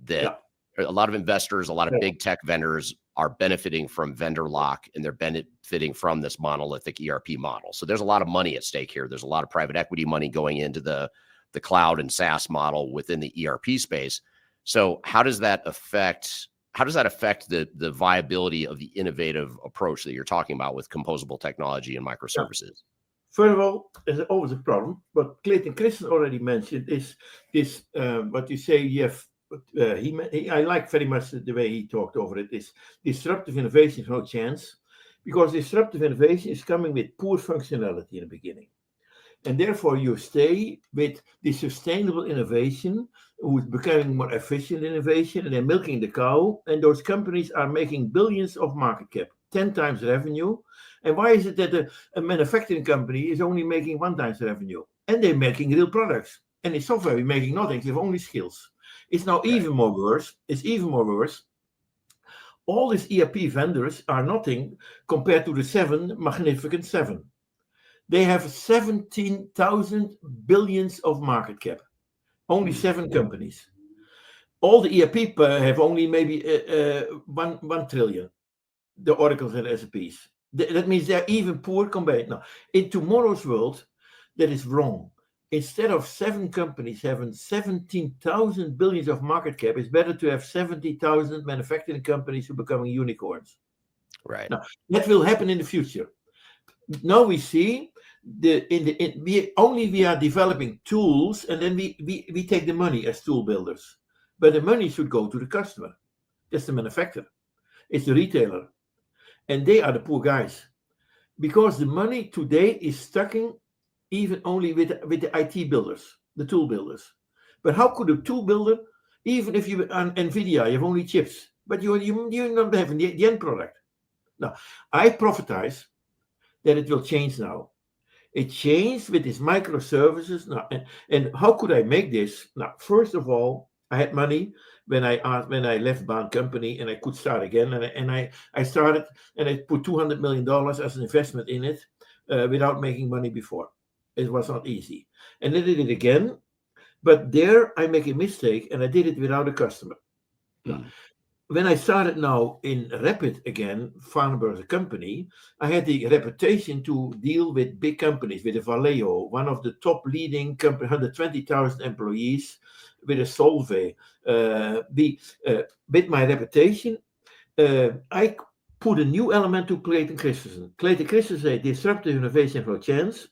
that a lot of investors, a lot of big tech vendors are benefiting from vendor lock, and they're benefiting from this monolithic ERP model. So there's a lot of money at stake here. There's a lot of private equity money going into the cloud and SaaS model within the ERP space. So how does that affect the viability of the innovative approach that you're talking about with composable technology and microservices? First of all, there's always a problem, but Clayton Christensen already mentioned is this what you say. You have I like very much the way he talked over it. Is disruptive innovation is no chance, because disruptive innovation is coming with poor functionality in the beginning, and therefore you stay with the sustainable innovation, who is becoming more efficient innovation, and they're milking the cow. And those companies are making billions of market cap, 10 times revenue. And why is it that a manufacturing company is only making 1 times revenue? And they're making real products. And in software, we're making nothing. They have only skills. It's now even more worse. It's even more worse. All these ERP vendors are nothing compared to the 7 magnificent 7. They have 17,000 billions of market cap. Only 7 companies. All the ERP have only maybe 1 trillion. The Oracles and SAPs. That means they're even poor compared. Now, in tomorrow's world, that is wrong. Instead of 7 companies having 17,000 billions of market cap, it's better to have 70,000 manufacturing companies who are becoming unicorns. Right. Now, that will happen in the future. Now we see we are developing tools, and then we take the money as tool builders. But the money should go to the customer. That's the manufacturer. It's the retailer. And they are the poor guys. Because the money today is stuck in even only with the IT builders, the tool builders. But how could a tool builder, even if you on NVIDIA, you have only chips, but you're not having the end product. Now, I prophesize that it will change now. It changed with these microservices. Now, and how could I make this? Now, first of all, I had money when I left Baan company, and I could start again. And I started, and I put $200 million as an investment in it without making money before. It was not easy. And I did it again, but there I make a mistake, and I did it without a customer. When I started now in Rappit again, Vandenburg company, I had the reputation to deal with big companies, with a Vallejo, one of the top leading companies, 120,000 employees, with a Solvay. With my reputation, I put a new element to Clayton Christensen. Clayton Christensen, a disruptive innovation for chance.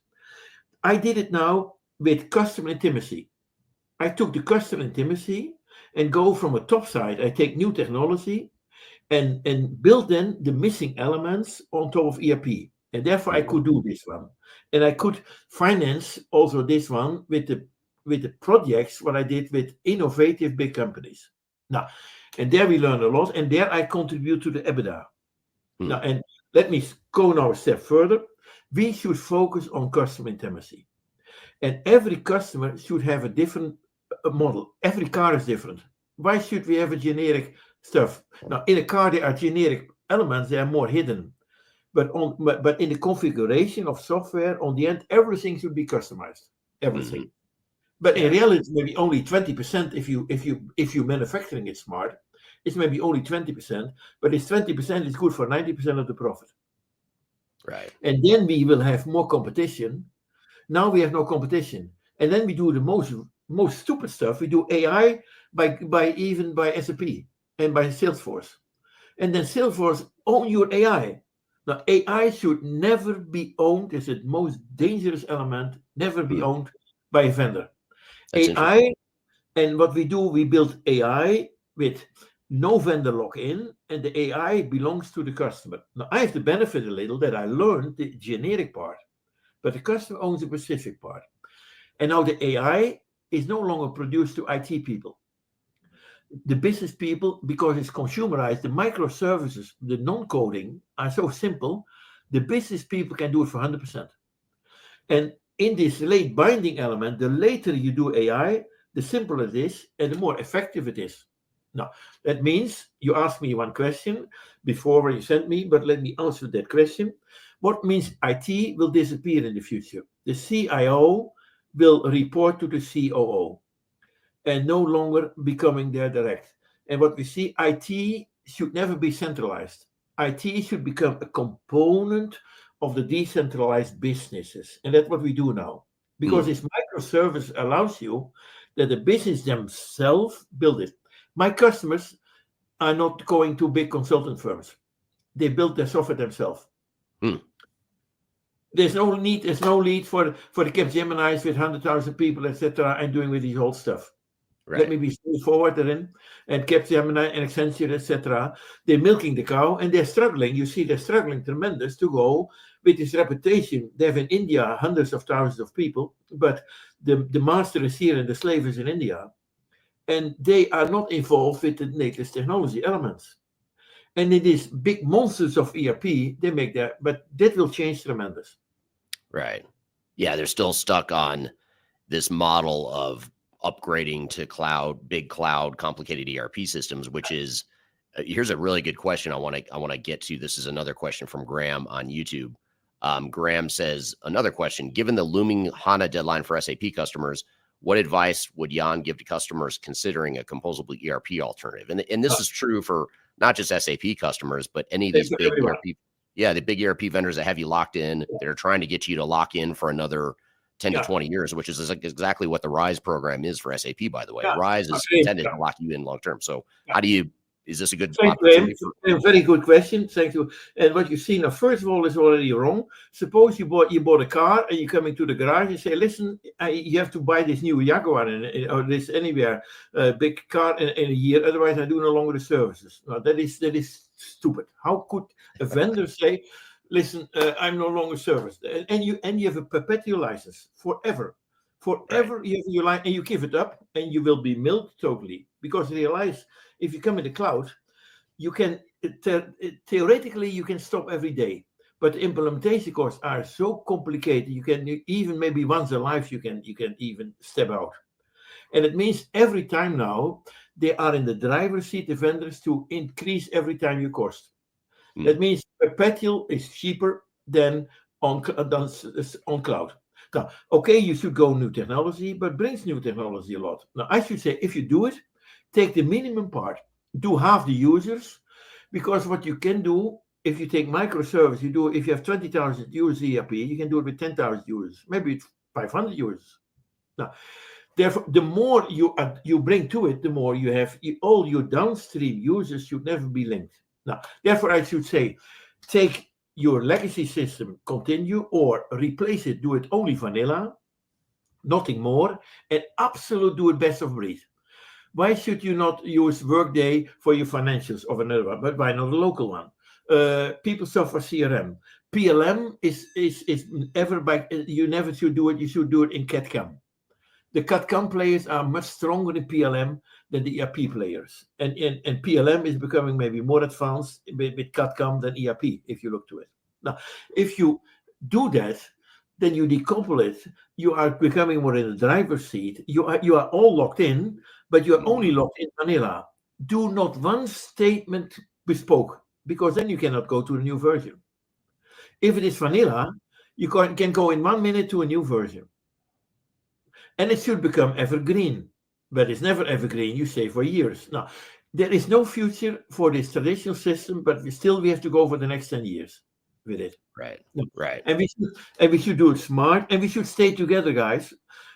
I did it now with customer intimacy. I took the customer intimacy and go from a top side. I take new technology and build then the missing elements on top of ERP. And therefore I could do this one. And I could finance also this one with the projects what I did with innovative big companies. Now, and there we learn a lot, and there I contribute to the EBITDA. Now, and let me go now a step further. We should focus on customer intimacy. And every customer should have a different model. Every car is different. Why should we have a generic stuff? Now, in a car, there are generic elements, they are more hidden. But in the configuration of software, on the end, everything should be customized. Everything. But in reality, maybe only 20% if you manufacturing it smart. It's maybe only 20%, but it's 20% is good for 90% of the profit. Right. And then we will have more competition. Now we have no competition. And then we do the most stupid stuff. We do AI by SAP and by Salesforce. And then Salesforce own your AI. Now AI should never be owned. It's the most dangerous element, never be owned by a vendor. That's AI, and what we do, we build AI with no vendor lock-in, and the AI belongs to the customer. Now I have the benefit a little that I learned the generic part, but the customer owns the specific part. And now the AI is no longer produced to IT people. The business people, because it's consumerized, the microservices, the non-coding are so simple, the business people can do it for 100%. And in this late binding element, the later you do AI, the simpler it is and the more effective it is. Now, that means you asked me one question before when you sent me, but let me answer that question. What means IT will disappear in the future? The CIO will report to the COO and no longer becoming their direct. And what we see, IT should never be centralized. IT should become a component of the decentralized businesses. And that's what we do now. Because this microservice allows you that the business themselves build it. My customers are not going to big consultant firms. They build their software themselves. There's no need for the Capgeminis with 100,000 people, etc., and doing with this whole stuff. Right. Let me be straightforward therein. And Capgemini and Accenture, etc., they're milking the cow and they're struggling. You see, they're struggling tremendous to go with this reputation. They have in India hundreds of thousands of people, but the master is here and the slave is in India. And they are not involved with the latest technology elements. And in these big monsters of ERP, they make that, but that will change tremendous. Right. Yeah, they're still stuck on this model of upgrading to cloud, big cloud, complicated ERP systems, which is, here's a really good question I want to get to. This is another question from Graham on YouTube. Graham says, another question, given the looming HANA deadline for SAP customers, what advice would Jan give to customers considering a composable ERP alternative? And this is true for not just SAP customers, but any of these big ERP, the big ERP vendors that have you locked in, that are trying to get you to lock in for another 10 to 20 years, which is exactly what the RISE program is for SAP, by the way. RISE is intended to lock you in long term. So is this a good opportunity? A very good question. Thank you. And what you see now, first of all, is already wrong. Suppose you bought a car and you come into the garage and say, listen, you have to buy this new Jaguar or this anywhere big car in a year. Otherwise, I do no longer the services. Now, that is stupid. How could a vendor say, listen, I'm no longer serviced, and you have a perpetual license forever. Forever, you have your license, and you give it up, and you will be milked totally. Because realize, if you come in the cloud, you can theoretically you can stop every day, but the implementation costs are so complicated. You can even maybe once a life you can even step out, and it means every time now they are in the driver's seat, the vendors, to increase every time your cost. That means perpetual is cheaper than on cloud. Now, okay, you should go new technology, but brings new technology a lot. Now, I should say, if you do it, take the minimum part, do half the users, because what you can do, if you take microservice, if you have 20,000 users ERP, you can do it with 10,000 users, maybe it's 500 users. Now, therefore, the more you bring to it, the more you have, all your downstream users should never be linked. Now, therefore, I should say, take your legacy system, continue, or replace it, do it only vanilla, nothing more, and absolute do it best of breed. Why should you not use Workday for your financials of another one, but why not a local one? PeopleSoft for CRM. PLM is ever by, you never should do it, you should do it in CAD/CAM. The CAD/CAM players are much stronger in PLM than the ERP players. And PLM is becoming maybe more advanced with CAD/CAM than ERP, if you look to it. Now, if you do that, then you decouple it. You are becoming more in the driver's seat. You are all locked in, but you are only locked in vanilla. Do not one statement bespoke, because then you cannot go to the new version. If it is vanilla, you can go in 1 minute to a new version. And it should become evergreen, but it's never evergreen. You stay for years. Now, there is no future for this traditional system, but we have to go for the next 10 years with it. Right. And we should do it smart, and we should stay together, guys.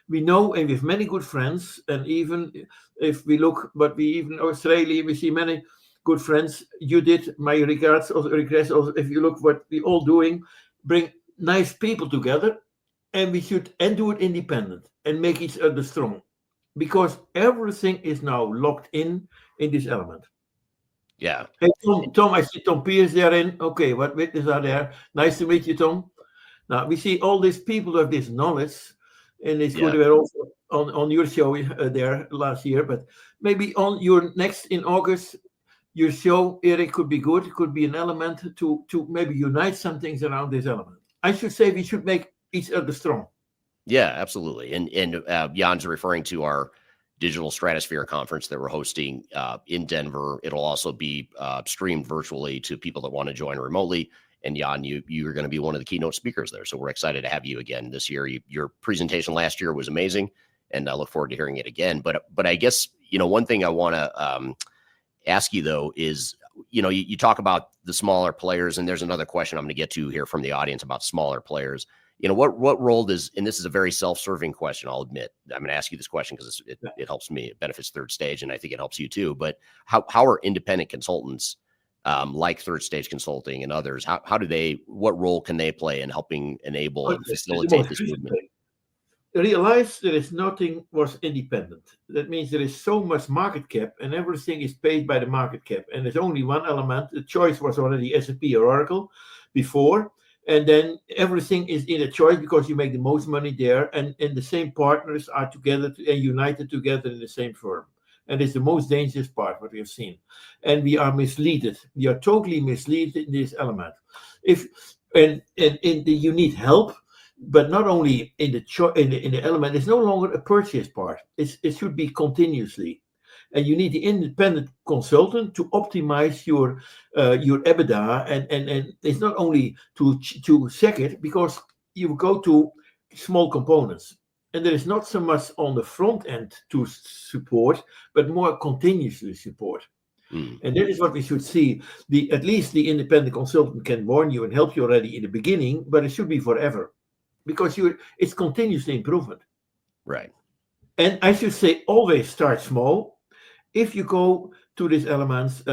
We know, and we have many good friends, and even if we look, but we even Australia, we see many good friends. You did, my regrets. Also, if you look what we all doing, bring nice people together. And we should do it independent and make each other strong, because everything is now locked in this element. Yeah. Hey, Tom, I see Tom Pierce therein. Okay, what witnesses are there? Nice to meet you, Tom. Now, we see all these people who have this knowledge, and it's good. They were also on your show there last year, but maybe on your next in August, your show, Eric, could be good. It could be an element to maybe unite some things around this element. I should say we should make each other strong. Yeah, absolutely. And Jan's referring to our Digital Stratosphere conference that we're hosting in Denver. It'll also be streamed virtually to people that want to join remotely. And Jan, you're going to be one of the keynote speakers there. So we're excited to have you again this year. Your presentation last year was amazing, and I look forward to hearing it again. But I guess, one thing I want to ask you, though, is, you talk about the smaller players, and there's another question I'm going to get to here from the audience about smaller players. What role does, and this is a very self-serving question, I'll admit. I'm going to ask you this question because it helps me. It benefits Third Stage, and I think it helps you too. But how are independent consultants like Third Stage Consulting and others, what role can they play in helping enable and facilitate this movement? Realize there is nothing was independent. That means there is so much market cap, and everything is paid by the market cap. And there's only one element. The choice was already SAP or Oracle before. And then everything is in a choice because you make the most money there, and the same partners are together and united together in the same firm. And it's the most dangerous part, what we have seen. And we are misled. We are totally misled in this element. You need help, but not only in the element. It's no longer a purchase part. It should be continuously. And you need the independent consultant to optimize your EBITDA, and it's not only to check it, because you go to small components, and there is not so much on the front end to support, but more continuously support. And that is what we should see. At least the independent consultant can warn you and help you already in the beginning, but it should be forever, because it's continuously improvement. Right. And I should say, always start small. If you go to these elements,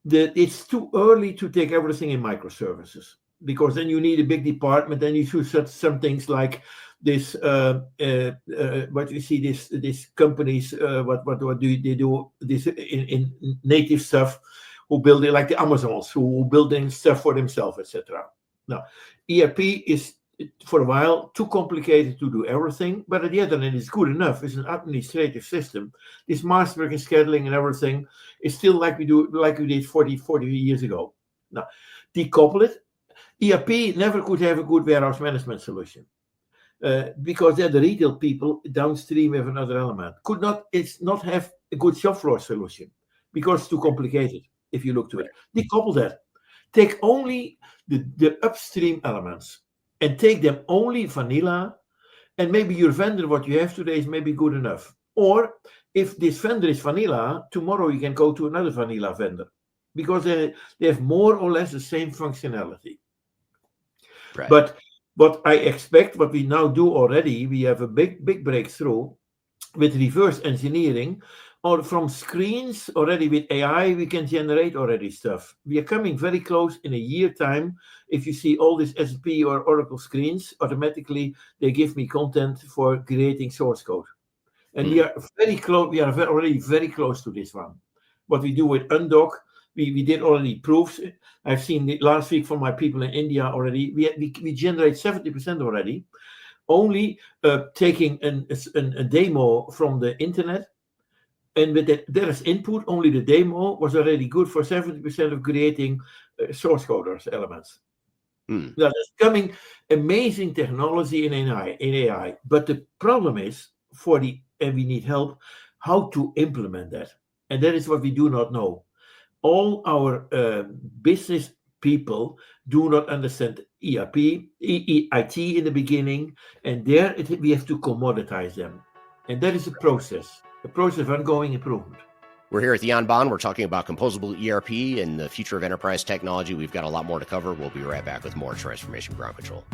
it's too early to take everything in microservices, because then you need a big department, and you should set some things like this. What you see, these companies, what do they do? This in native stuff, who build it like the Amazons, who building stuff for themselves, etc. Now, ERP is, for a while, too complicated to do everything, but at the other end, it's good enough. It's an administrative system. This master and scheduling and everything is still like we did 40 years ago. Now, decouple it. ERP never could have a good warehouse management solution, because then the retail people downstream have another element. It's not have a good shop floor solution, because it's too complicated if you look to it. Decouple that. Take only the upstream elements, and take them only vanilla, and maybe your vendor, what you have today, is maybe good enough. Or if this vendor is vanilla, tomorrow you can go to another vanilla vendor, because they have more or less the same functionality. Right. But what I expect, what we now do already, we have a big breakthrough with reverse engineering, or from screens already. With AI, we can generate already stuff. We are coming very close in a year time. If you see all these SAP or Oracle screens, automatically they give me content for creating source code. And we are very close. We are already very close to this one. What we do with Undoc, we did already proofs. I've seen it last week from my people in India already. We generate 70% already, only taking a demo from the internet. And with that, there is input, only the demo was already good for 70% of creating source coders elements. Now, there's coming amazing technology in AI. But the problem is, and we need help, how to implement that. And that is what we do not know. All our business people do not understand ERP, IT in the beginning, and there we have to commoditize them. And that is a process of ongoing improvement. We're here at the Baan. We're talking about composable ERP and the future of enterprise technology. We've got a lot more to cover. We'll be right back with more Transformation Ground Control.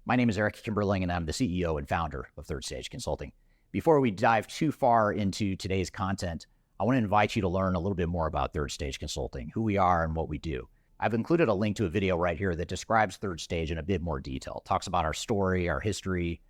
My name is Eric Kimberling, and I'm the CEO and founder of Third Stage Consulting. Before we dive too far into today's content, I want to invite you to learn a little bit more about Third Stage Consulting, who we are and what we do. I've included a link to a video right here that describes Third Stage in a bit more detail. It talks about our story, our history,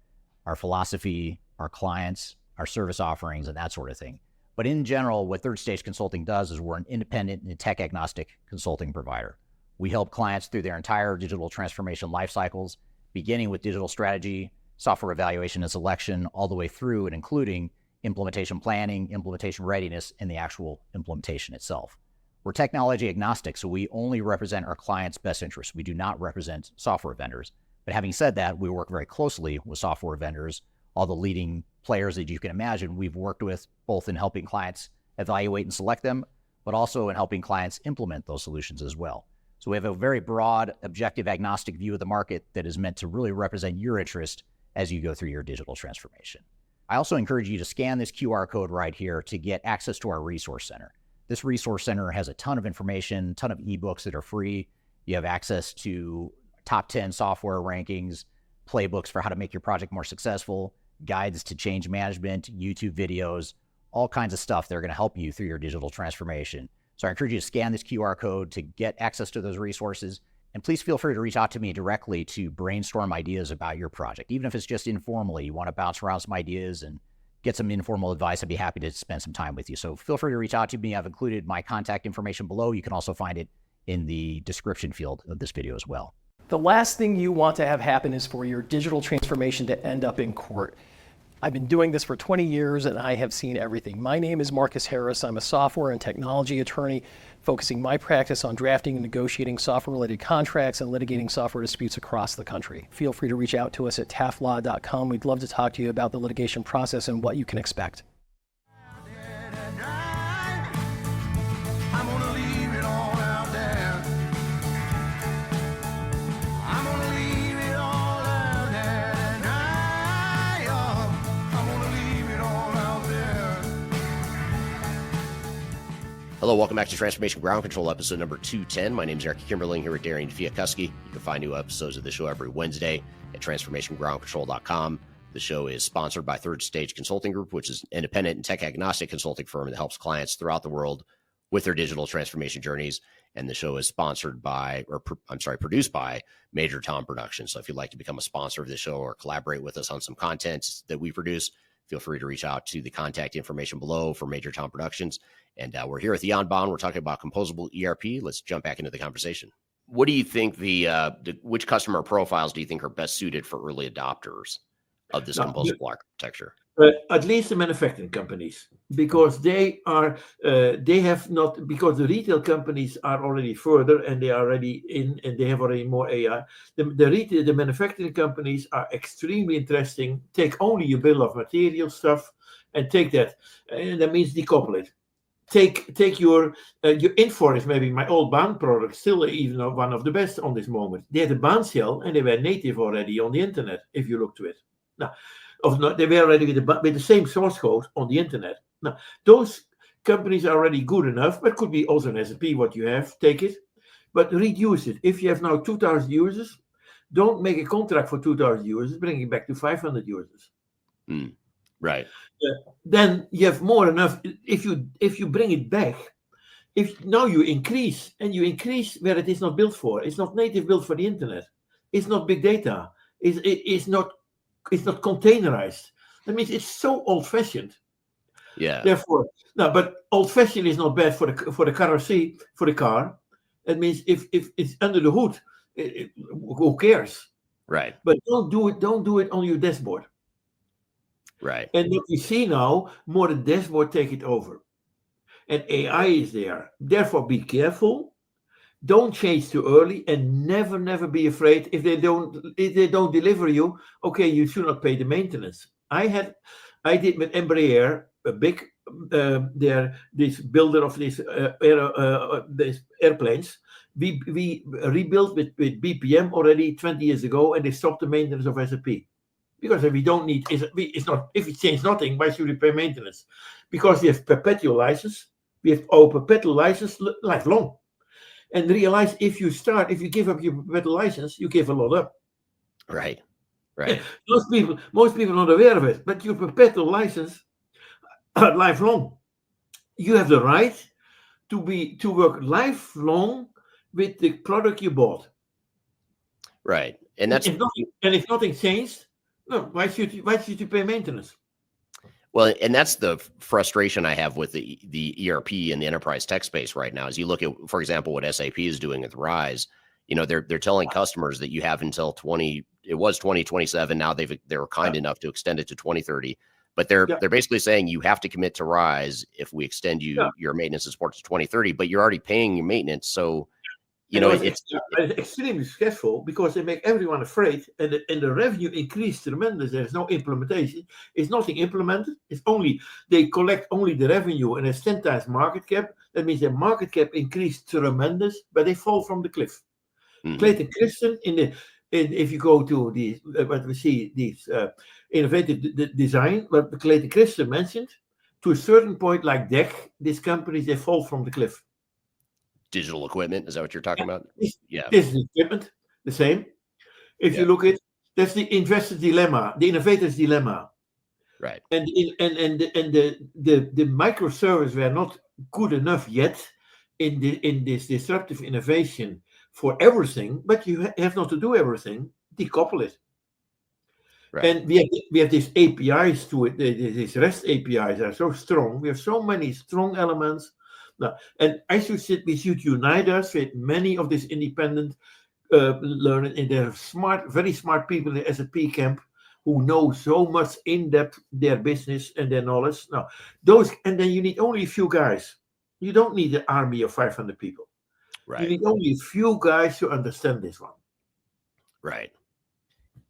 our philosophy, our clients, our service offerings, and that sort of thing. But in general, what Third Stage Consulting does is we're an independent and tech-agnostic consulting provider. We help clients through their entire digital transformation life cycles, beginning with digital strategy, software evaluation and selection, all the way through and including implementation planning, implementation readiness, and the actual implementation itself. We're technology agnostic, so we only represent our clients' best interests. We do not represent software vendors. But having said that, we work very closely with software vendors, all the leading players that you can imagine we've worked with, both in helping clients evaluate and select them, but also in helping clients implement those solutions as well. So we have a very broad, objective, agnostic view of the market that is meant to really represent your interest as you go through your digital transformation. I also encourage you to scan this QR code right here to get access to our resource center. This resource center has a ton of information, a ton of ebooks that are free. You have access to top 10 software rankings, playbooks for how to make your project more successful, guides to change management, YouTube videos, all kinds of stuff that are going to help you through your digital transformation. So I encourage you to scan this QR code to get access to those resources. And please feel free to reach out to me directly to brainstorm ideas about your project. Even if it's just informally, you want to bounce around some ideas and get some informal advice, I'd be happy to spend some time with you. So feel free to reach out to me. I've included my contact information below. You can also find it in the description field of this video as well. The last thing you want to have happen is for your digital transformation to end up in court. I've been doing this for 20 years and I have seen everything. My name is Marcus Harris. I'm a software and technology attorney focusing my practice on drafting and negotiating software-related contracts and litigating software disputes across the country. Feel free to reach out to us at taftlaw.com. We'd love to talk to you about the litigation process and what you can expect. Hello, welcome back to Transformation Ground Control, episode number 210. My name is Eric Kimberling here with Darian Chwialkowski. You can find new episodes of the show every Wednesday at transformationgroundcontrol.com. The show is sponsored by Third Stage Consulting Group, which is an independent and tech-agnostic consulting firm that helps clients throughout the world with their digital transformation journeys. And the show is produced by Major Tom Productions. So if you'd like to become a sponsor of the show or collaborate with us on some content that we produce, feel free to reach out to the contact information below for Major Tom Productions. And we're here with Baan. We're talking about Composable ERP. Let's jump back into the conversation. What do you think which customer profiles do you think are best suited for early adopters of this composable architecture? At least the manufacturing companies, because because the retail companies are already further and they are already in and they have already more AI. The manufacturing companies are extremely interesting. Take only your bill of material stuff and take that, and that means decouple it. Take your Infor is maybe my old Baan product, still even one of the best on this moment. They had a Baan shell and they were native already on the internet. If you look to it now. They were already with the same source code on the internet. Now, those companies are already good enough, but could be also an SAP what you have, take it, but reduce it. If you have now 2,000 users, don't make a contract for 2,000 users, bring it back to 500 users. Right. Then you have more enough. If you bring it back, if now you increase where it is not built for. It's not native built for the internet. It's not big data. It's not containerized. That means it's so old-fashioned. Yeah. Therefore, no, but old-fashioned is not bad for the carrosserie, for the car. That means if it's under the hood, who cares? Right. But don't do it on your dashboard. Right. And what we see now, more the dashboard take it over. And AI is there. Therefore, be careful. Don't change too early, and never be afraid if they don't deliver you. Okay, you should not pay the maintenance. I did with Embraer, a big this builder of these airplanes. We rebuilt with BPM already 20 years ago, and they stopped the maintenance of SAP because we don't need. It's not if it changes nothing. Why should we pay maintenance? Because we have perpetual license. We have our perpetual license lifelong. And realize if you give up your perpetual license, you give a lot up. Right. Most people are not aware of it, but your perpetual license are lifelong. You have the right to work lifelong with the product you bought. Right. And that's if nothing changed, no, why should you pay maintenance? Well, and that's the frustration I have with the ERP and the enterprise tech space right now. As you look at, for example, what SAP is doing with RISE, they're telling customers that you have until 2027. Now they're kind enough to extend it to 2030, but they're basically saying you have to commit to RISE if we extend your maintenance and support to 2030. But you're already paying your maintenance, so it's extremely stressful because they make everyone afraid, and the revenue increased tremendous. There's no implementation. It's nothing implemented. It's only they collect only the revenue, and it's 10 times market cap. That means their market cap increased tremendous, but they fall from the cliff. Mm-hmm. Clayton Christensen if you go to what we see these innovative design, what Clayton Christensen mentioned, to a certain point, like DEC, these companies they fall from the cliff. Digital equipment, is that what you're talking about? Yeah. This is equipment, the same. If you look at, that's the investor's dilemma, the innovator's dilemma. Right. And the microservices were not good enough yet in this disruptive innovation for everything, but you have not to do everything, decouple it. Right. And we have these APIs to it. These REST APIs are so strong. We have so many strong elements. Now, and we should unite us with many of these independent learners, and they're smart, very smart people in the SAP camp who know so much in depth their business and their knowledge. No, those, and then you need only a few guys. You don't need an army of 500 people. Right. You need only a few guys to understand this one. Right.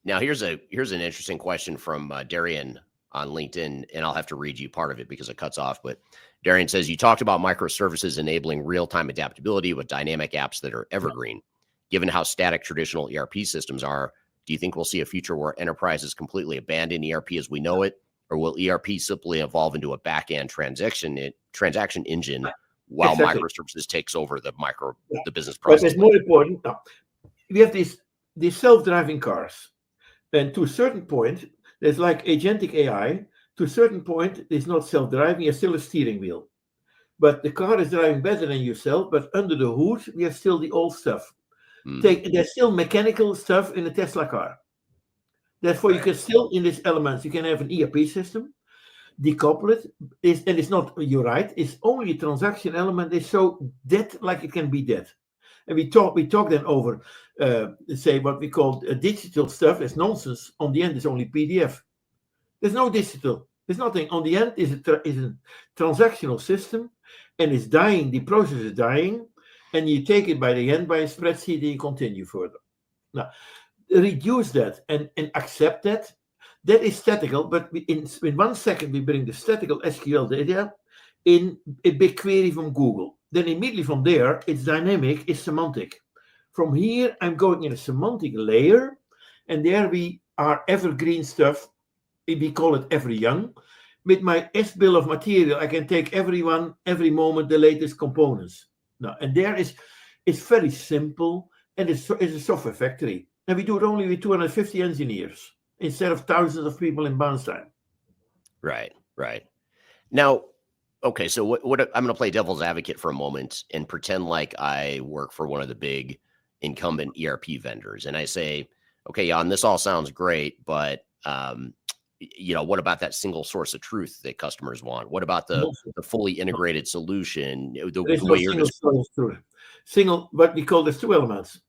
Now, here's an interesting question from Darian on LinkedIn, and I'll have to read you part of it because it cuts off. But Darian says, you talked about microservices enabling real-time adaptability with dynamic apps that are evergreen. Given how static traditional ERP systems are, do you think we'll see a future where enterprises completely abandon ERP as we know it, or will ERP simply evolve into a back-end transaction engine while microservices takes over the business process? But it's more important. We have these self-driving cars, and to a certain point, there's like agentic AI. To a certain point, it's not self-driving; it's still a steering wheel. But the car is driving better than yourself. But under the hood, we have still the old stuff. There's still mechanical stuff in a Tesla car. Therefore, you can still, in these elements, you can have an ERP system, decouple it, and it's not, you're right, it's only a transaction element. It's so dead like it can be dead. And we talk then over, say, what we call digital stuff as nonsense. On the end, it's only PDF. There's no digital. There's nothing. On the end is a transactional system, and it's dying. The process is dying. And you take it by the end by a spreadsheet and you continue further. Now, reduce that and accept that. That is statical, but in 1 second we bring the statical SQL data in a big query from Google. Then immediately from there, it's dynamic, it's semantic. From here, I'm going in a semantic layer, and there we are evergreen stuff. We call it every young. With my S-bill of material, I can take every moment, the latest components. No, and there it's very simple, and it's a software factory. And we do it only with 250 engineers instead of thousands of people in Baan's time. Right. Now, okay, so what I'm going to play devil's advocate for a moment and pretend like I work for one of the big incumbent ERP vendors, and I say, okay, Jan, this all sounds great, but what about that single source of truth that customers want? What about the fully integrated solution? There's no single source of truth. Single, what we call there's two elements.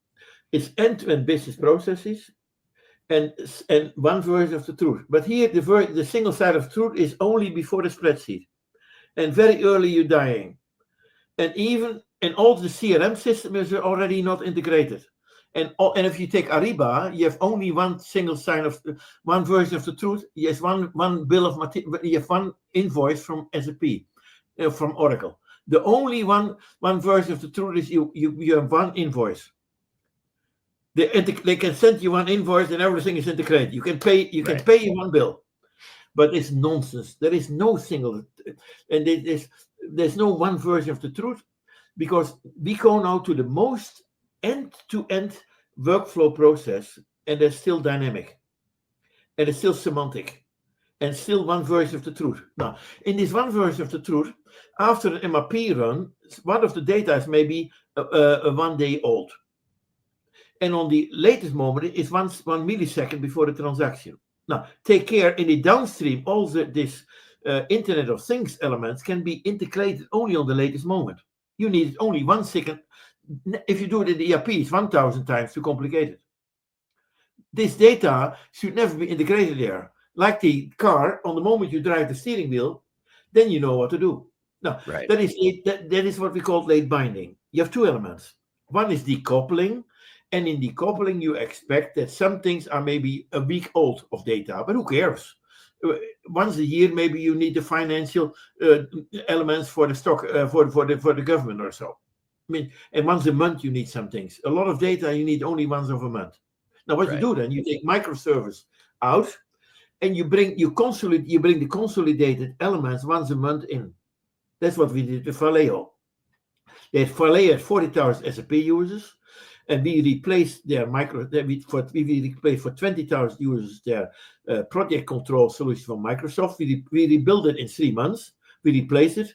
It's end-to-end business processes and one version of the truth. But here, the single side of truth is only before the spreadsheet. And very early you're dying. And all the CRM systems are already not integrated. And if you take Ariba, you have only one single sign of one version of the truth. Yes, one bill of material. You have one invoice from SAP, from Oracle. The only one version of the truth is you have one invoice. They can send you one invoice and everything is integrated. You can pay in one bill, but it's nonsense. There is no single, and there's no one version of the truth, because we go now to the most end-to-end workflow process, and it's still dynamic, and it's still semantic, and still one version of the truth. Now, in this one version of the truth, after an MRP run, one of the data is maybe 1 day old. And on the latest moment, it's one millisecond before the transaction. Now, take care, in the downstream, all this Internet of Things elements can be integrated only on the latest moment. You need only 1 second. If you do it in the ERP, it's 1,000 times too complicated. This data should never be integrated there. Like the car, on the moment you drive the steering wheel, then you know what to do. Now, that is what we call late binding. You have two elements. One is decoupling, and in decoupling, you expect that some things are maybe a week old of data, but who cares? Once a year, maybe you need the financial elements for the stock, for the government or so. I mean, and once a month you need some things. A lot of data you need only once of a month. Now, what you do then? You take microservice out, and you bring the consolidated elements once a month in. That's what we did with Vallejo. Vallejo had 40,000 SAP users, and we replaced their we replaced for 20,000 users their project control solution from Microsoft. We rebuilt it in 3 months. We replaced it.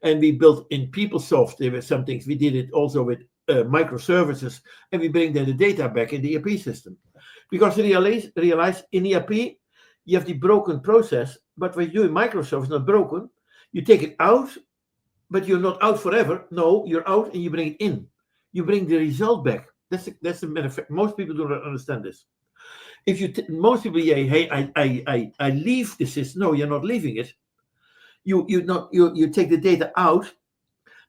And we built in PeopleSoft, there were some things. We did it also with microservices, and we bring then the data back in the ERP system. Because realize in ERP, you have the broken process, but what you do in Microsoft is not broken. You take it out, but you're not out forever. No, you're out and you bring it in. You bring the result back. That's the matter of fact. Most people do not understand this. If you most people say, hey, I leave the system. No, you're not leaving it. You take the data out,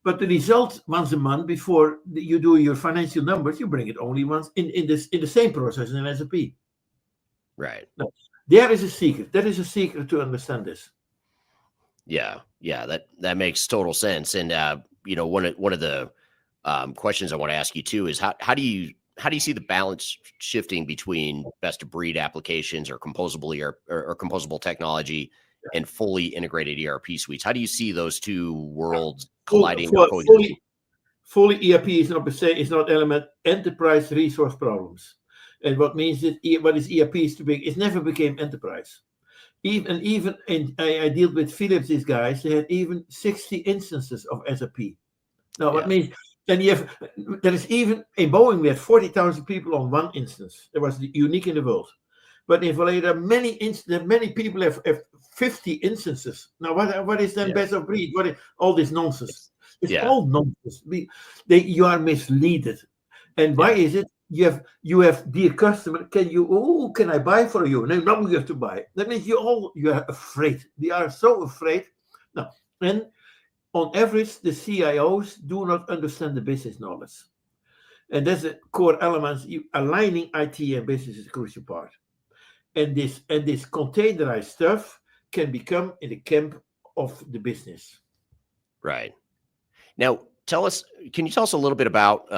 but the result once a month before you do your financial numbers, you bring it only once in the same process in SAP. Right. No, there is a secret. That is a secret to understand this. Yeah, that makes total sense. And one of the questions I want to ask you too is how do you see the balance shifting between best of breed applications or composable or composable technology and fully integrated ERP suites? How do you see those two worlds colliding or coexisting? Fully ERP is not element enterprise resource problems. And what means that what is ERP is too big? It never became enterprise. Even I dealt with Philips, these guys, they had even 60 instances of SAP. Now, what means then there is even in Boeing, we had 40,000 people on one instance. That was unique in the world. But in Valeda, many people have 50 instances. Now, what is then best of breed? What is all this nonsense? It's all nonsense. You are misleaded. And why is it? You have dear customer, can I buy for you? No, now you have to buy. That means you are afraid. They are so afraid. Now, and on average, the CIOs do not understand the business knowledge. And that's the core elements. Aligning IT and business is a crucial part. And this containerized stuff can become in the camp of the business. Right. Now, can you tell us a little bit about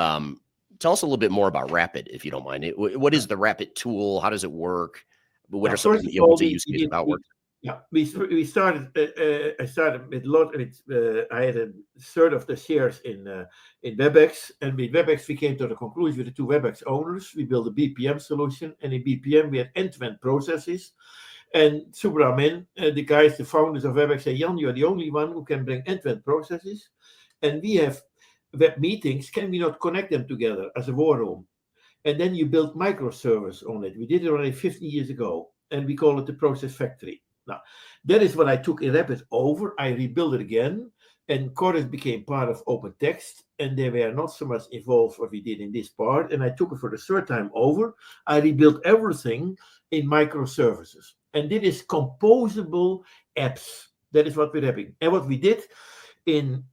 tell us a little bit more about Rappit, if you don't mind. What is the Rappit tool? How does it work? What are some of the use cases about work? Yeah, we started. I started with a lot. I had a third of the shares in WebEx, and with WebEx we came to the conclusion with the two WebEx owners. We built a BPM solution, and in BPM we had end-to-end processes. And Subramin, the founders of WebEx, say, Jan, you're the only one who can bring end-to-end processes, and we have web meetings. Can we not connect them together as a war room? And then you build microservice on it. We did it already 15 years ago, and we call it the Process Factory. Now, that is what I took in Rappit over. I rebuilt it again, and Chorus became part of OpenText, and they were not so much involved what we did in this part, and I took it for the third time over. I rebuilt everything in microservices, and this is composable apps. That is what we're having. And what we did in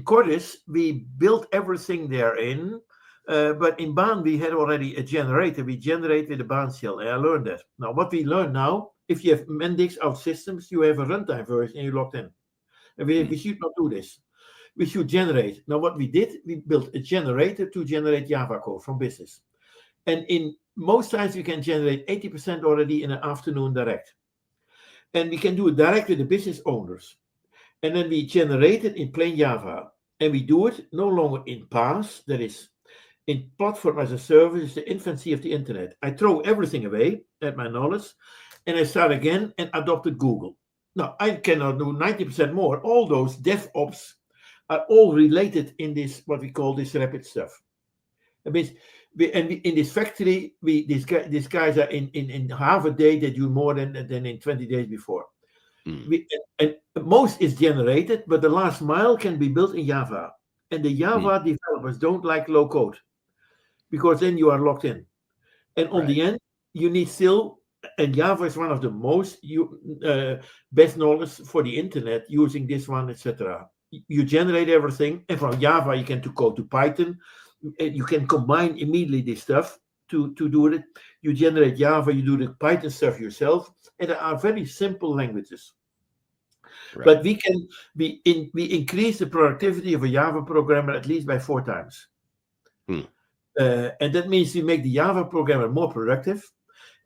Chorus, we built everything therein, but in Baan, we had already a generator. We generated a Baan shell, and I learned that. Now, what we learn now, if you have Mendix out systems, you have a runtime version and you're locked in. And we should not do this. We should generate. Now, what we did, we built a generator to generate Java code from business. And in most times, we can generate 80% already in an afternoon direct. And we can do it direct with the business owners. And then we generate it in plain Java. And we do it no longer in PaaS, that is in platform as a service, the infancy of the internet. I throw everything away at my knowledge, and I start again and adopted Google. Now, I cannot do 90% more. All those DevOps are all related in this, what we call this Rappit stuff. That means, in this factory, these guys are in half a day, they do more than in 20 days before. And most is generated, but the last mile can be built in Java. And the Java developers don't like low code, because then you are locked in. And on the end, you need still, and Java is one of the most best knowledge for the internet using this one, etc. You generate everything, and from Java you can go to Python. And you can combine immediately this stuff to do it. You generate Java, you do the Python stuff yourself, and there are very simple languages. Right. But we increase the productivity of a Java programmer at least by 4 times. And that means we make the Java programmer more productive.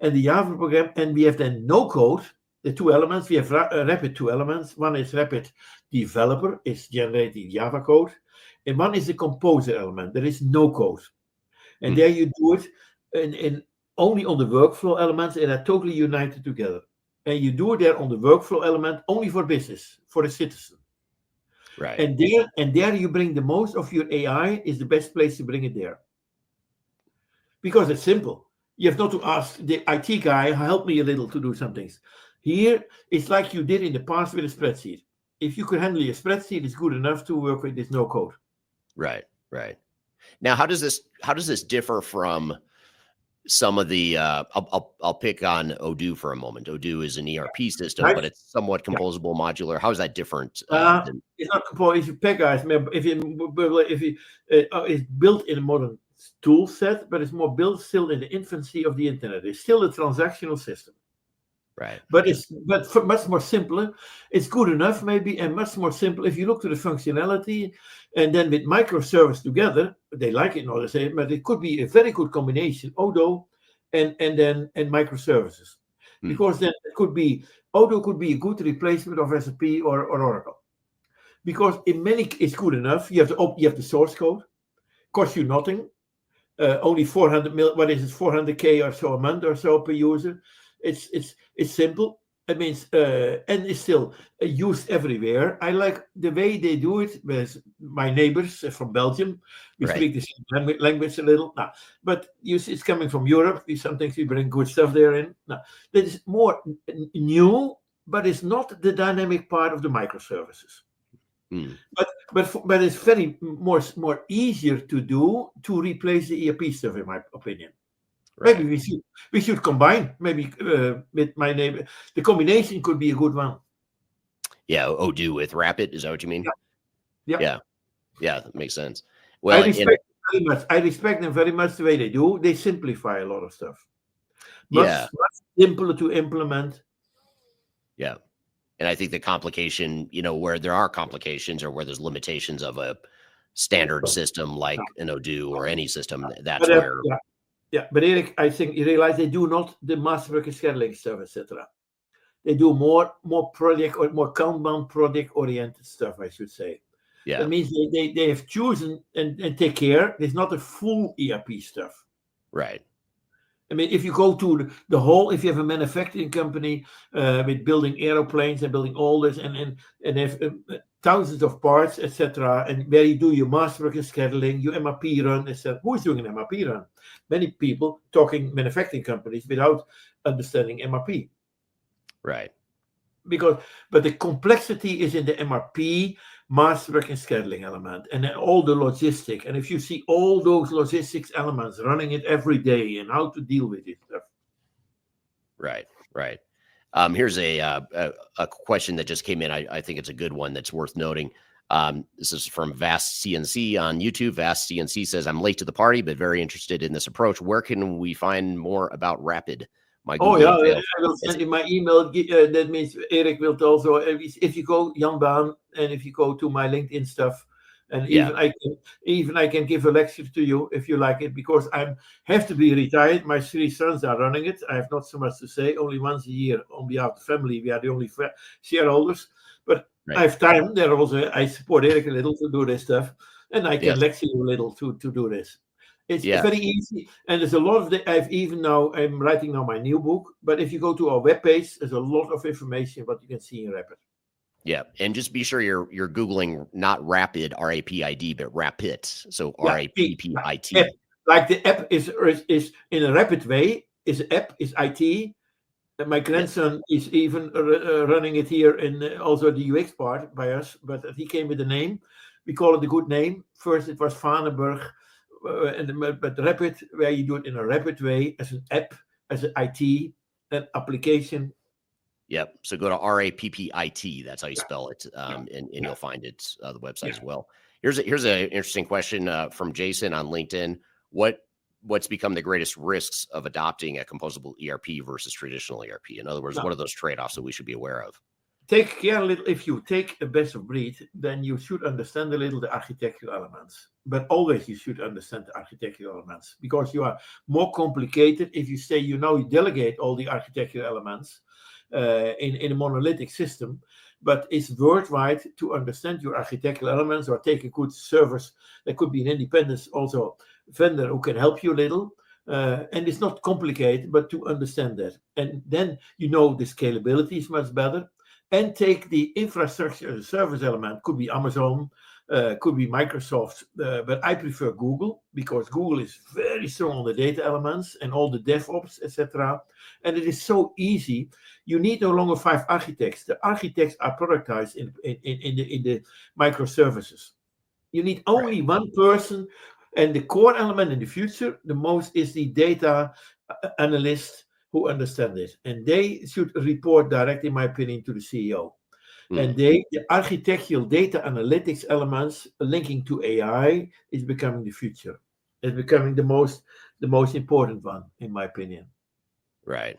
And the Java program, and we have then no code, the 2 elements. We have Rappit 2 elements. One is Rappit developer, is generating Java code. And one is the composer element. There is no code. And there you do it in only on the workflow elements, and are totally united together. And you do it there on the workflow element only for business, for the citizen. Right. And there you bring the most of your AI, is the best place to bring it there. Because it's simple. You have not to ask the IT guy, help me a little to do some things. Here, it's like you did in the past with a spreadsheet. If you could handle a spreadsheet, it's good enough to work with this no code. Right. Now, how does this differ from some of the I'll pick on Odoo for a moment. Odoo is an ERP system, Right? but it's somewhat composable, modular. How is that different? It's not composable. If you Pega, it's built in a modern tool set, but it's more built still in the infancy of the internet. It's still a transactional system. Right. But much more simpler. It's good enough, maybe, and much more simple. If you look to the functionality, and then with microservice together, they like it not the same, but it could be a very good combination, Odoo and microservices, because then Odoo could be a good replacement of SAP or Oracle, because it's good enough. You have the source code, costs you nothing, only 400K or so a month or so per user. It's simple. It means and it's still used everywhere. I like the way they do it with my neighbors from Belgium. We speak the same language a little. But it's coming from Europe. Sometimes we bring good stuff there in. That is more new, but it's not the dynamic part of the microservices. But it's very more easier to do to replace the ERP stuff, in my opinion. Right. Maybe we should combine. Maybe with my neighbor, the combination could be a good one. Yeah, Odoo with Rappit. Is that what you mean? Yeah. That makes sense. Well, I respect them very much the way they do. They simplify a lot of stuff. Much simpler to implement. Yeah. And I think the complication, where there are complications or where there's limitations of a standard system like an Odoo or any system, that's where. Yeah, but Eric, I think you realize they do not the masterwork and scheduling stuff, etc. They do more project or more Kanban project oriented stuff, I should say. Yeah. That means they have chosen and take care. It's not a full ERP stuff. Right. I mean, if you go to the whole, if you have a manufacturing company with building aeroplanes and building all this and have thousands of parts, etc., and where you do your masterwork and scheduling, your MRP run, etc. Who is doing an MRP run? Many people talking manufacturing companies without understanding MRP. Right. But the complexity is in the MRP, masterwork and scheduling element, and then all the logistic. And if you see all those logistics elements running it every day and how to deal with it stuff. Right. Here's a question that just came in. I think it's a good one that's worth noting. This is from Vast CNC on YouTube. Vast CNC says, I'm late to the party, but very interested in this approach. Where can we find more about Rappit? I will send you my email. That means Eric will also, if you go Baan, and if you go to my LinkedIn stuff, and even I can give a lecture to you if you like it, because I have to be retired. My 3 sons are running it. I have not so much to say. Only once a year on behalf of the family, we are the only shareholders. But I have time. I support Eric a little to do this stuff, and I can lecture you a little to do this. It's very easy, and there's a lot of I'm writing now my new book, but if you go to our webpage, there's a lot of information what you can see in Rappit. Yeah, and just be sure you're Googling not Rapid, R-A-P-I-D, but Rappit, so R-A-P-P-I-T. Like the app is in a rapid way, is app, is IT. And my grandson is even running it here in also the UX part by us, but he came with a name. We call it a good name. First it was Vandenburg. But Rappit, where you do it in a rapid way, as an app, as an IT, an application. Yep. So go to RAPPIT. That's how you spell it, and you'll find it the website as well. Here's an interesting question from Jason on LinkedIn. What's become the greatest risks of adopting a composable ERP versus traditional ERP? In other words, what are those trade-offs that we should be aware of? Take care a little. If you take a best of breed, then you should understand a little the architectural elements. But always you should understand the architectural elements, because you are more complicated if you say you delegate all the architectural elements in a monolithic system. But it's worthwhile to understand your architectural elements, or take a good service that could be an independent also vendor who can help you a little. And it's not complicated, but to understand that. And then the scalability is much better. And take the infrastructure as a service element. Could be Amazon, could be Microsoft, but I prefer Google, because Google is very strong on the data elements and all the DevOps, etc. And it is so easy. You need no longer 5 architects. The architects are productized in the microservices. You need only one person And the core element in the future, the most, is the data analyst who understand it. And they should report directly, in my opinion, to the CEO. And the architectural data analytics elements linking to AI is becoming the future. It's becoming the most important one, in my opinion. Right.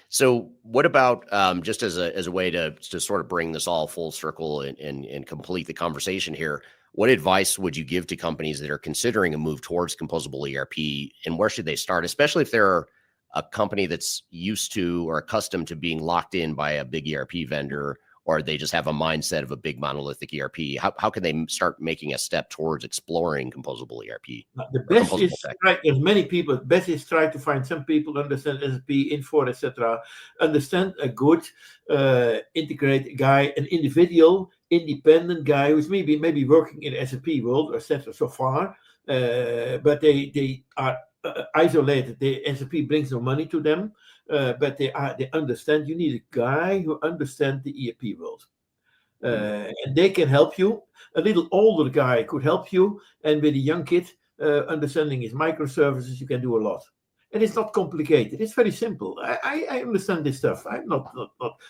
So what about just as a way to sort of bring this all full circle and complete the conversation here, what advice would you give to companies that are considering a move towards composable ERP, and where should they start, especially if they're a company that's used to or accustomed to being locked in by a big ERP vendor, or they just have a mindset of a big monolithic ERP? How can they start making a step towards exploring composable ERP? The best is try, as many people, best is try to find some people understand SAP, Infor, etc. Understand a good integrated guy, an individual, independent guy who's maybe working in the SAP world, etc. so far, but they are isolated. The SAP brings no money to them. But they understand. You need a guy who understands the ERP world, and they can help you. A little older guy could help you, and with a young kid understanding his microservices, you can do a lot. And it's not complicated. It's very simple. I understand this stuff. I'm not.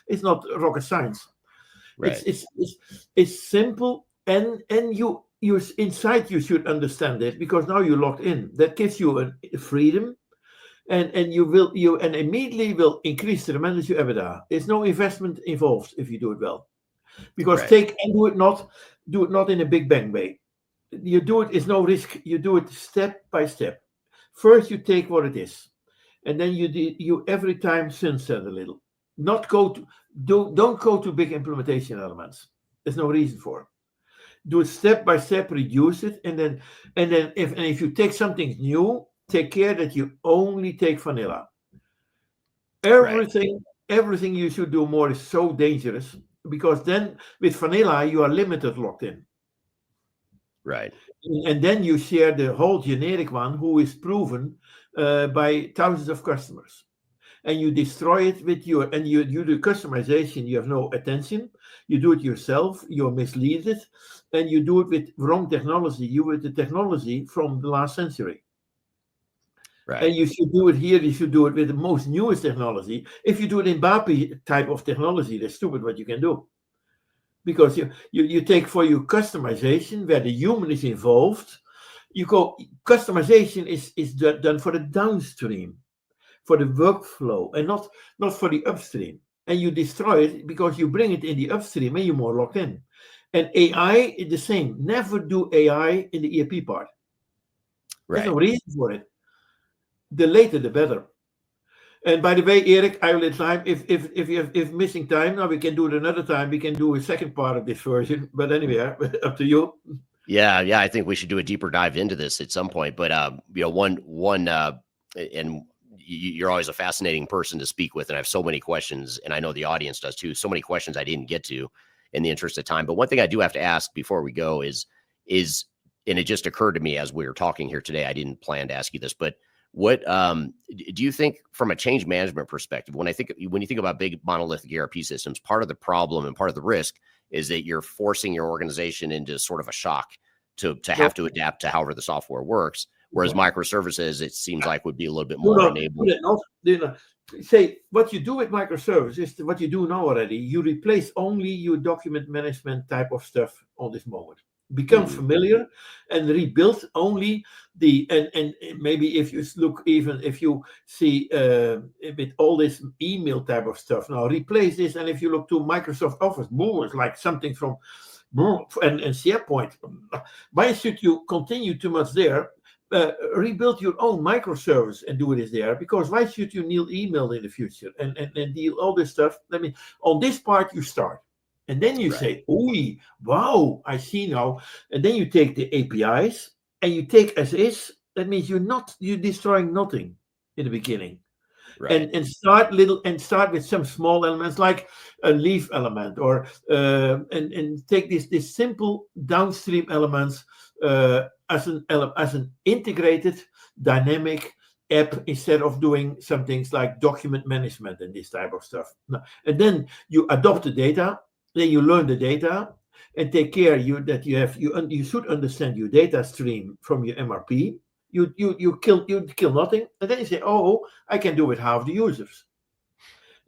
It's not rocket science. Right. It's simple, and you inside you should understand it, because now you're locked in. That gives you a freedom. And you immediately will increase tremendously your EBITDA. There's no investment involved if you do it well, because do it not in a big bang way. You do it is no risk. You do it step by step. First, you take what it is, and then you every time sunset a little. Don't go to big implementation elements. There's no reason for it. Do it step by step. Reduce it, and then if you take something new, take care that you only take vanilla. Everything you should do more is so dangerous, because then with vanilla you are limited, locked in. Right. And then you share the whole generic one, who is proven by thousands of customers, and you destroy it with you do customization. You have no attention. You do it yourself. You mislead it, and you do it with wrong technology. You with the technology from the last century. Right. And you should do it here. You should do it with the most newest technology. If you do it in BAPI type of technology, that's stupid what you can do. Because you take for your customization, where the human is involved, you go, customization is done for the downstream, for the workflow, and not for the upstream. And you destroy it because you bring it in the upstream and you're more locked in. And AI is the same. Never do AI in the ERP part. There's no reason for it. The later, the better. And by the way, Eric, I will time. If missing time, now we can do it another time. We can do a second part of this version. But anyway, up to you. Yeah. I think we should do a deeper dive into this at some point. But and you're always a fascinating person to speak with, and I have so many questions, and I know the audience does too. So many questions I didn't get to in the interest of time. But one thing I do have to ask before we go is, and it just occurred to me as we were talking here today. I didn't plan to ask you this, but what do you think from a change management perspective, when you think about big monolithic ERP systems, part of the problem and part of the risk is that you're forcing your organization into sort of a shock to have to adapt to however the software works, whereas microservices, it seems like, would be a little bit more enabled. Say what you do with microservices is what you do now already. You replace only your document management type of stuff on this moment. Become familiar and rebuild only and maybe if you look, even if you see with all this email type of stuff now, replace this. And if you look to Microsoft Office, it's like something from and SharePoint. Why should you continue too much there? Rebuild your own microservice and do it there, because why should you need email in the future and deal all this stuff? I mean, on this part you start. And then you say, "Ooh, wow, I see now." And then you take the APIs and you take as is. That means you're destroying nothing in the beginning. Right. And start with some small elements like a leaf element, or and take this simple downstream elements as an integrated dynamic app, instead of doing some things like document management and this type of stuff. And then you adopt the data. Then you learn the data, and take care that you should understand your data stream from your MRP. You kill nothing, and then you say, oh, I can do it half the users.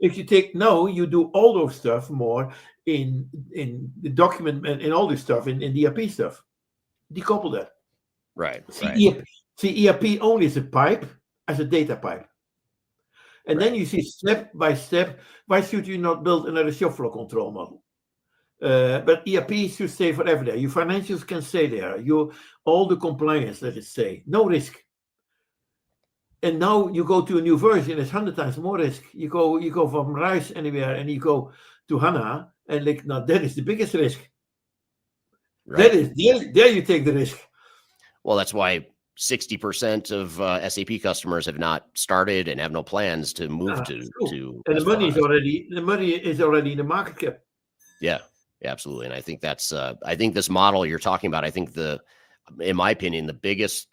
If you take now, you do all those stuff more in the document and all this stuff in the ERP stuff. Decouple that. Right. See, ERP only is a pipe as a data pipe. And then you see step by step, why should you not build another shop floor control model? But ERP should stay forever there. Your financials can stay there. All the compliance, let it stay. No risk. And now you go to a new version, it's 100 times more risk. You go from Rise anywhere and you go to HANA, and now that is the biggest risk. Right. That is there you take the risk. Well, that's why 60% of SAP customers have not started and have no plans to move to. And the money is already in the market cap. Yeah, absolutely. And I think that's I think this model you're talking about, I think in my opinion, the biggest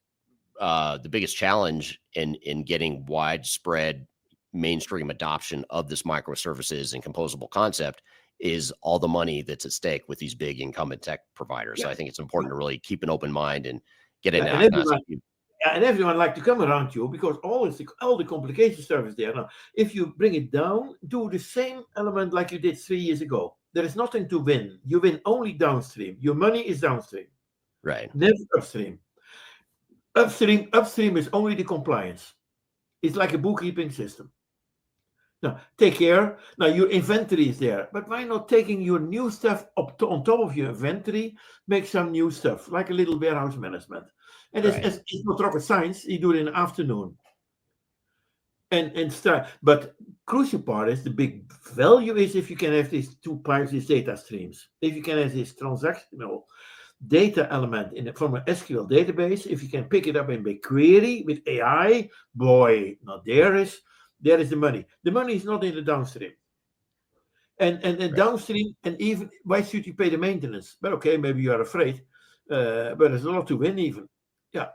challenge in getting widespread mainstream adoption of this microservices and composable concept is all the money that's at stake with these big incumbent tech providers. Yeah. So I think it's important to really keep an open mind and get it. And everyone like to come around you because all the complication stuff is there. Now, if you bring it down, do the same element like you did 3 years ago. There is nothing to win. You win only downstream. Your money is downstream. Right. Never upstream. Upstream is only the compliance. It's like a bookkeeping system. Now, take care. Now, your inventory is there. But why not taking your new stuff on top of your inventory, make some new stuff, like a little warehouse management. And it's not rocket science. You do it in the afternoon. And start. But crucial part is the big value is if you can have these two pipes, these data streams. If you can have this transactional data element from an SQL database, if you can pick it up in BigQuery with AI, boy, now there is the money. The money is not in the downstream. And downstream, and even why should you pay the maintenance? But okay, maybe you are afraid, but there's a lot to win even. Yeah,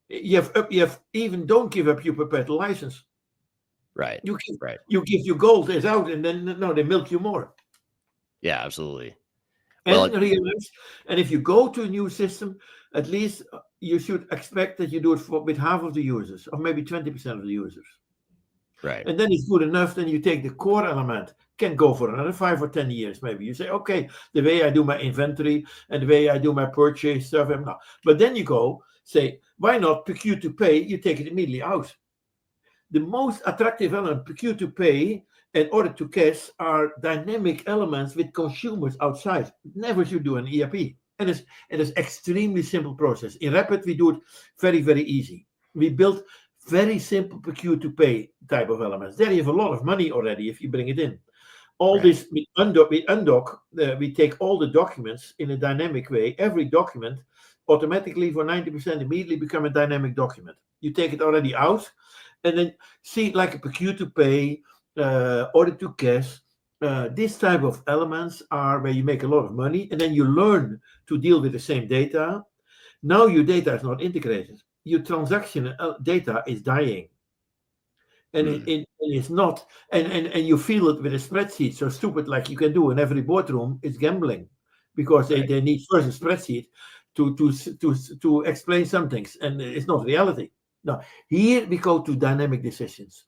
you have even don't give up your perpetual license. Right. You give your gold is out, and then they milk you more. Yeah, absolutely. And realize, and if you go to a new system, at least you should expect that you do it with half of the users, or maybe 20% of the users. Right. And then it's good enough. Then you take the core element, can go for another 5 or 10 years. Maybe you say, okay, the way I do my inventory and the way I do my purchase stuff. But then you go say, why not procure to pay? You take it immediately out. The most attractive element, procure to pay and order to cash, are dynamic elements with consumers outside. Never should do an ERP. And it's extremely simple process. In Rappit, we do it very, very easy. We built very simple procure to pay type of elements. There you have a lot of money already if you bring it in. All this, we undock, we take all the documents in a dynamic way. Every document automatically for 90% immediately become a dynamic document. You take it already out and then see it like a procure to pay, order to cash. This type of elements are where you make a lot of money and then you learn to deal with the same data. Now your data is not integrated. Your transaction data is dying. And it's not, and you feel it with a spreadsheet, so stupid like you can do in every boardroom, it's gambling. Because they need first a spreadsheet to explain some things, and it's not reality. Now, here we go to dynamic decisions.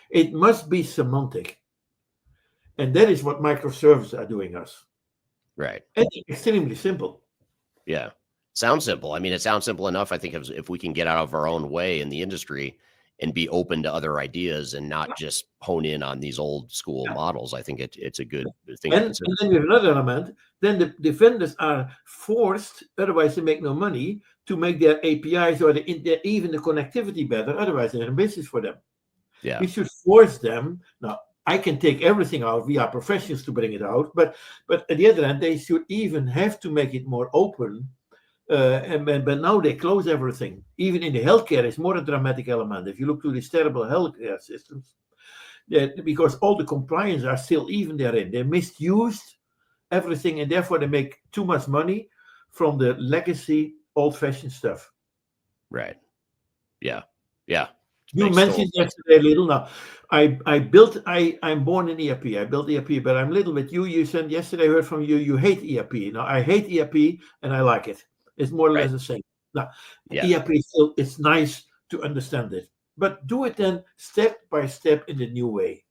It must be semantic. And that is what microservices are doing us. Right. And it's extremely simple. Yeah. Sounds simple. I mean, it sounds simple enough. I think if we can get out of our own way in the industry and be open to other ideas and not just hone in on these old school models, I think it's a good thing. And then we have another element. Then the vendors are forced, otherwise they make no money, to make their APIs or even the connectivity better. Otherwise, they're in business for them. Yeah. We should force them. Now, I can take everything out. We are professionals to bring it out. But at the other end, they should even have to make it more open. But now they close everything. Even in the healthcare, it's more a dramatic element. If you look to these terrible healthcare systems, because all the compliance are still even therein. They misused everything, and therefore they make too much money from the legacy, old-fashioned stuff. Right. Yeah. Yeah. You Makes total mentioned sense. yesterday a little. Now, I'm born in ERP. I built ERP, but I'm little bit you. You said yesterday, I heard from you, you hate ERP. Now, I hate ERP and I like it. It's more or Right. less the same. Now, Yeah. ERP still, it's nice to understand it, but do it then step by step in the new way.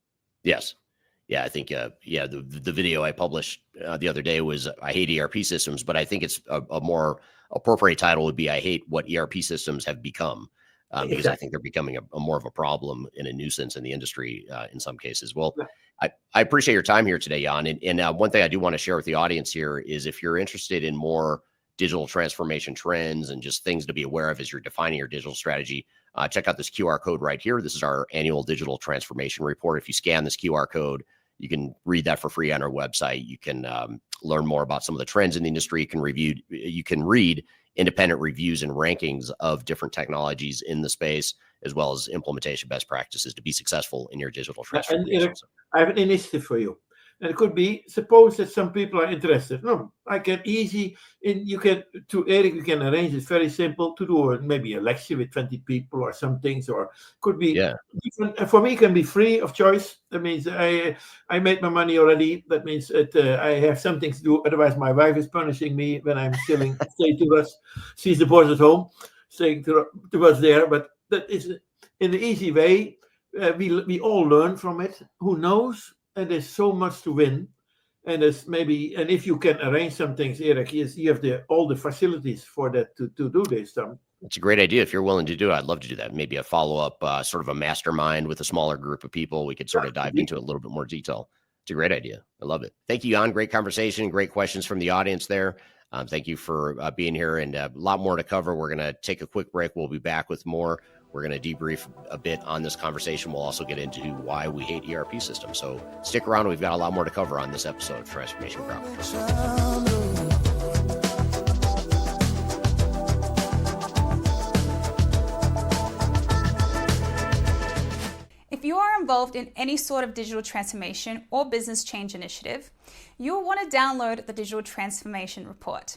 Yes. Yeah, I think the video I published the other day was I hate ERP systems, but I think it's a more appropriate title would be I hate what ERP systems have become, because I Exactly. think they're becoming a more of a problem and a nuisance in the industry in some cases. Well, Yeah. I appreciate your time here today, Jan. And one thing I do want to share with the audience here is if you're interested in more digital transformation trends and just things to be aware of as you're defining your digital strategy, check out this QR code right here. This is our annual digital transformation report. If you scan this QR code, you can read that for free on our website. You can learn more about some of the trends in the industry. You can read independent reviews and rankings of different technologies in the space, as well as implementation best practices to be successful in your digital And transformation. I have an initiative for you. And it could be, suppose that some people are interested. No, I can to Eric, you can arrange it very simple to do maybe a lecture with 20 people or some things, or could be Yeah. different. For me, it can be free of choice. That means I made my money already. That means I have something to do. Otherwise, my wife is punishing me when I'm stay to us. She's the boss at home, saying to us there. But that is in the easy way. We all learn from it. Who knows? And there's so much to win. And if you can arrange some things, Eric, yes, you have all the facilities for that to do this. It's a great idea. If you're willing to do it, I'd love to do that. Maybe a follow-up, sort of a mastermind with a smaller group of people. We could sort of dive into it a little bit more detail. It's a great idea. I love it. Thank you, Jan. Great conversation. Great questions from the audience there. Thank you for being here, and a lot more to cover. We're going to take a quick break. We'll be back with more. We're going to debrief a bit on this conversation. We'll also get into why we hate ERP systems. So stick around. We've got a lot more to cover on this episode of Transformation Ground Control. If you are involved in any sort of digital transformation or business change initiative, you will want to download the Digital Transformation Report.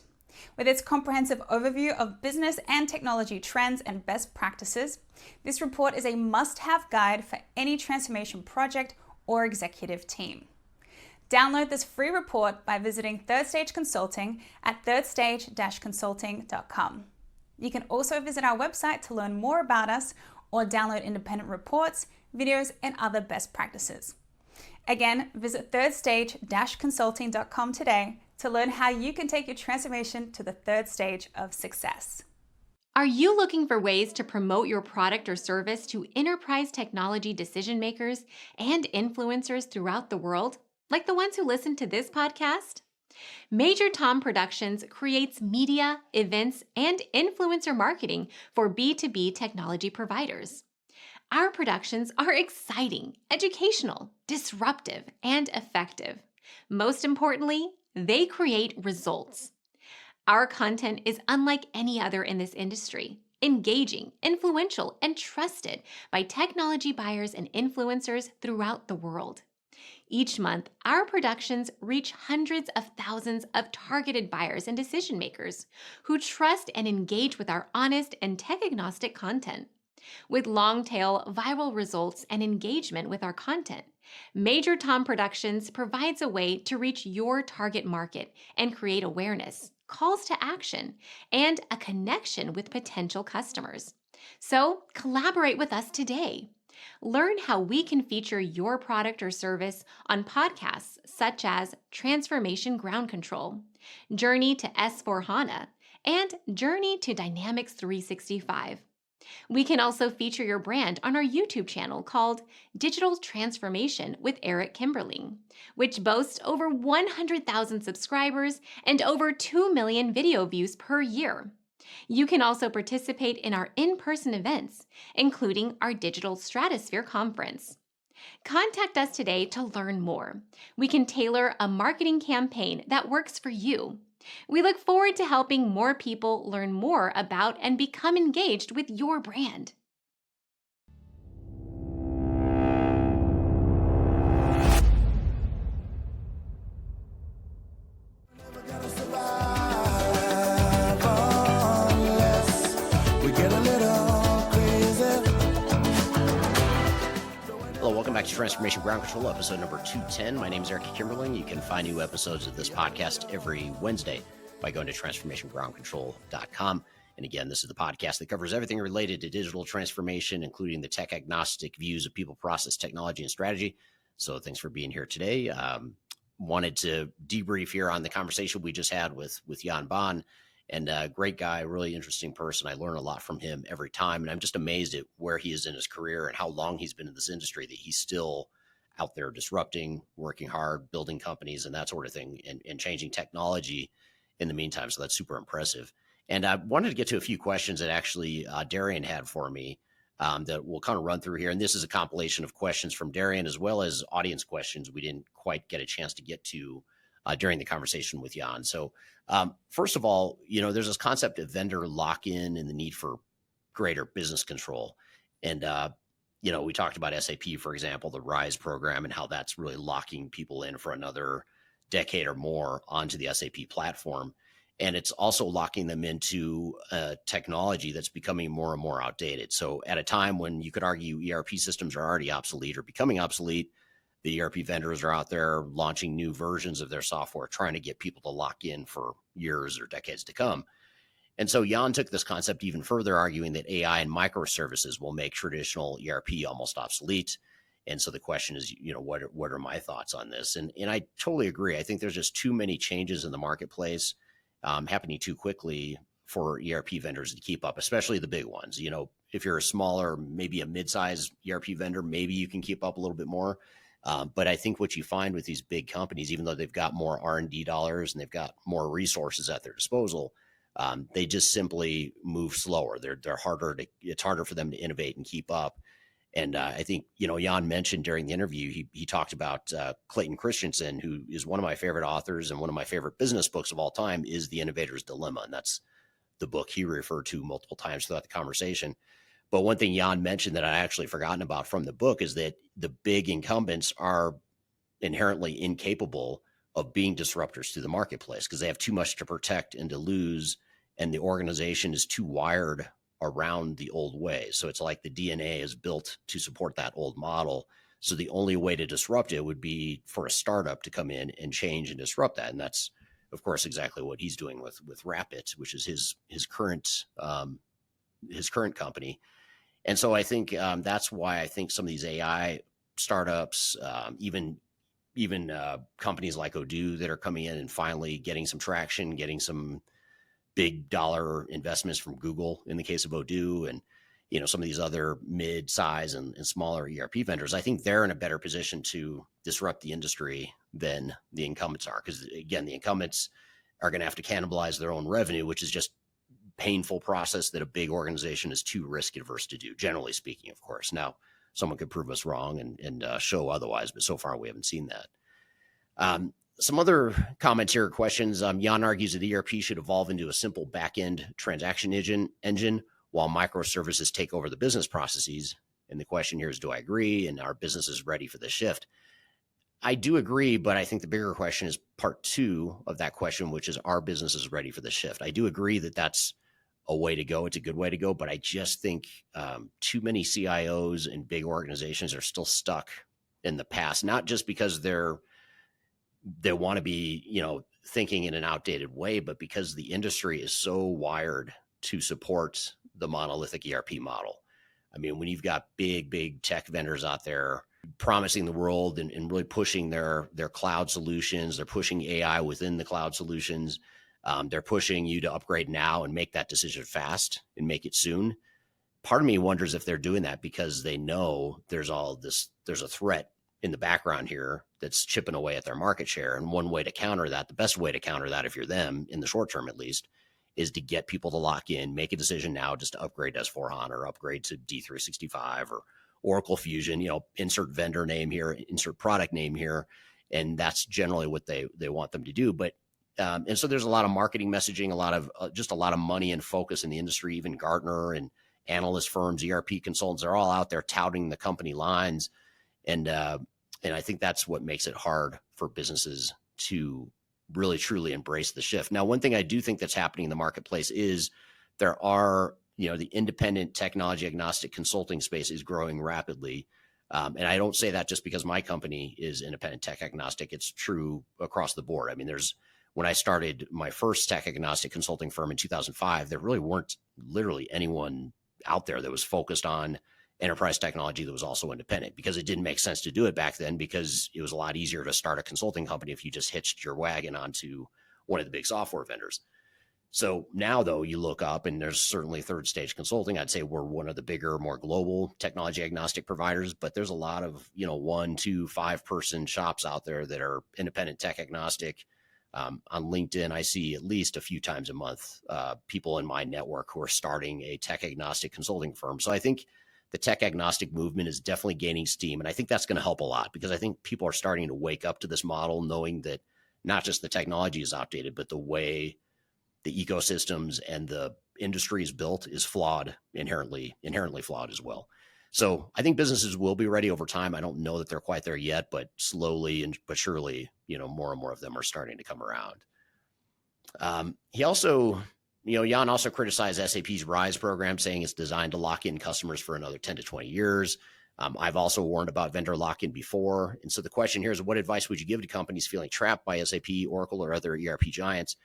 With its comprehensive overview of business and technology trends and best practices, this report is a must-have guide for any transformation project or executive team. Download this free report by visiting Third Stage Consulting at thirdstage-consulting.com. You can also visit our website to learn more about us or download independent reports, videos, and other best practices. Again, visit thirdstage-consulting.com today to learn how you can take your transformation to the third stage of success. Are you looking for ways to promote your product or service to enterprise technology decision makers and influencers throughout the world, like the ones who listen to this podcast? Major Tom Productions creates media, events, and influencer marketing for B2B technology providers. Our productions are exciting, educational, disruptive, and effective. Most importantly, they create results. Our content is unlike any other in this industry, engaging, influential, and trusted by technology buyers and influencers throughout the world. Each month, our productions reach hundreds of thousands of targeted buyers and decision makers who trust and engage with our honest and tech-agnostic content. With long-tail viral results and engagement with our content, Major Tom Productions provides a way to reach your target market and create awareness, calls to action, and a connection with potential customers. So collaborate with us today. Learn how we can feature your product or service on podcasts such as Transformation Ground Control, Journey to S/4HANA, and Journey to Dynamics 365. We can also feature your brand on our YouTube channel called Digital Transformation with Eric Kimberling, which boasts over 100,000 subscribers and over 2 million video views per year. You can also participate in our in-person events, including our Digital Stratosphere Conference. Contact us today to learn more. We can tailor a marketing campaign that works for you. We look forward to helping more people learn more about and become engaged with your brand. to Transformation Ground Control, episode number 210. My name is Eric Kimberling. You can find new episodes of this podcast every Wednesday by going to transformationgroundcontrol.com. And again, this is the podcast that covers everything related to digital transformation, including the tech agnostic views of people, process, technology, and strategy. So thanks for being here today. Wanted to debrief here on the conversation we just had with Jan Baan. And a great guy, really interesting person. I learn a lot from him every time. And I'm just amazed at where he is in his career and how long he's been in this industry, that he's still out there disrupting, working hard, building companies and that sort of thing, and changing technology in the meantime. So that's super impressive. And I wanted to get to a few questions that actually Darian had for me that we'll kind of run through here. And this is a compilation of questions from Darian as well as audience questions we didn't quite get a chance to get to during the conversation with Jan. So first of all, there's this concept of vendor lock-in and the need for greater business control. And, we talked about SAP, for example, the RISE program, and how that's really locking people in for another decade or more onto the SAP platform. And it's also locking them into technology that's becoming more and more outdated. So at a time when you could argue ERP systems are already obsolete or becoming obsolete, the ERP vendors are out there launching new versions of their software, trying to get people to lock in for years or decades to come. And so Jan took this concept even further, arguing that AI and microservices will make traditional ERP almost obsolete. And so the question is, what are my thoughts on this? And I totally agree. I think there's just too many changes in the marketplace happening too quickly for ERP vendors to keep up, especially the big ones. If you're a smaller, maybe a mid-sized ERP vendor, maybe you can keep up a little bit more. But I think what you find with these big companies, even though they've got more R&D dollars and they've got more resources at their disposal, they just simply move slower. It's harder for them to innovate and keep up. And I think, Jan mentioned during the interview, he talked about Clayton Christensen, who is one of my favorite authors and one of my favorite business books of all time, is The Innovator's Dilemma. And that's the book he referred to multiple times throughout the conversation. But one thing Jan mentioned that I actually forgotten about from the book is that the big incumbents are inherently incapable of being disruptors to the marketplace because they have too much to protect and to lose, and the organization is too wired around the old way. So it's like the DNA is built to support that old model. So the only way to disrupt it would be for a startup to come in and change and disrupt that. And that's, of course, exactly what he's doing with Rappit, which is his current company. And so I think that's why I think some of these AI startups, even companies like Odoo that are coming in and finally getting some traction, getting some big dollar investments from Google in the case of Odoo, and some of these other mid-size and smaller ERP vendors, I think they're in a better position to disrupt the industry than the incumbents are. Because again, the incumbents are going to have to cannibalize their own revenue, which is just painful process that a big organization is too risk adverse to do, generally speaking, of course. Now, someone could prove us wrong and show otherwise, but so far we haven't seen that. Some other comments here, questions. Jan argues that ERP should evolve into a simple back-end transaction engine while microservices take over the business processes. And the question here is, do I agree? And are businesses ready for the shift? I do agree, but I think the bigger question is part two of that question, which is, are businesses ready for the shift? I do agree that that's a way to go. It's a good way to go, but I just think too many CIOs and big organizations are still stuck in the past, not just because they want to be, thinking in an outdated way, but because the industry is so wired to support the monolithic ERP model. I mean, when you've got big tech vendors out there promising the world and really pushing their cloud solutions, they're pushing AI within the cloud solutions. They're pushing you to upgrade now and make that decision fast and make it soon. Part of me wonders if they're doing that because they know there's a threat in the background here that's chipping away at their market share. And one way to counter that, the best way to counter that, if you're them, in the short term at least, is to get people to lock in, make a decision now just to upgrade to S/4HANA or upgrade to D365 or Oracle Fusion, insert vendor name here, insert product name here. And that's generally what they want them to do. But and so there's a lot of marketing messaging, a lot of money and focus in the industry. Even Gartner and analyst firms, ERP consultants are all out there touting the company lines. And I think that's what makes it hard for businesses to really truly embrace the shift. Now, one thing I do think that's happening in the marketplace is there are, the independent technology agnostic consulting space is growing rapidly. And I don't say that just because my company is independent tech agnostic. It's true across the board. I mean, when I started my first tech agnostic consulting firm in 2005, there really weren't literally anyone out there that was focused on enterprise technology that was also independent, because it didn't make sense to do it back then, because it was a lot easier to start a consulting company if you just hitched your wagon onto one of the big software vendors. So now, though, you look up and there's certainly third stage consulting. I'd say we're one of the bigger, more global technology agnostic providers, but there's a lot of, 1, 2, 5 person shops out there that are independent tech agnostic. On LinkedIn, I see at least a few times a month people in my network who are starting a tech agnostic consulting firm. So I think the tech agnostic movement is definitely gaining steam. And I think that's going to help a lot, because I think people are starting to wake up to this model, knowing that not just the technology is outdated, but the way the ecosystems and the industry is built is flawed, inherently flawed as well. So I think businesses will be ready over time. I don't know that they're quite there yet, but slowly but surely, more and more of them are starting to come around. He also, Jan also criticized SAP's RISE program, saying it's designed to lock in customers for another 10 to 20 years. I've also warned about vendor lock-in before. And so the question here is, what advice would you give to companies feeling trapped by SAP, Oracle, or other ERP giants?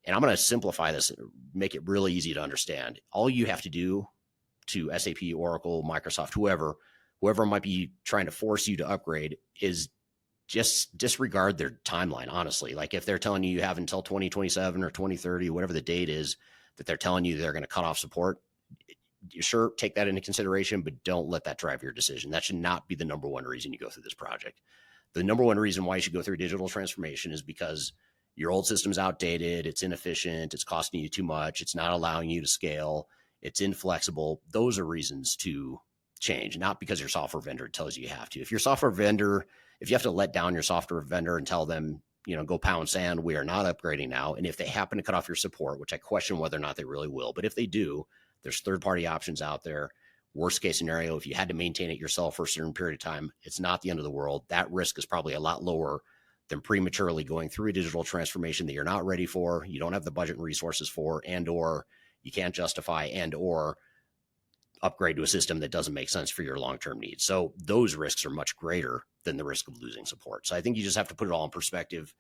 And I'm going to simplify this, make it really easy to understand. All you have to do to SAP, Oracle, Microsoft, whoever might be trying to force you to upgrade, is just disregard their timeline, honestly. Like, if they're telling you have until 2027 or 2030, whatever the date is that they're telling you they're going to cut off support, sure, take that into consideration, but don't let that drive your decision. That should not be the number one reason you go through this project. The number one reason why you should go through digital transformation is because your old system's outdated, it's inefficient, it's costing you too much, it's not allowing you to scale, it's inflexible. Those are reasons to change, not because your software vendor tells you have to. If you have to let down your software vendor and tell them, go pound sand, we are not upgrading now. And if they happen to cut off your support, which I question whether or not they really will, but if they do, there's third-party options out there. Worst case scenario, if you had to maintain it yourself for a certain period of time, it's not the end of the world. That risk is probably a lot lower than prematurely going through a digital transformation that you're not ready for, you don't have the budget and resources for, and/or you can't justify, and/or upgrade to a system that doesn't make sense for your long-term needs. So those risks are much greater than the risk of losing support. So I think you just have to put it all in perspective.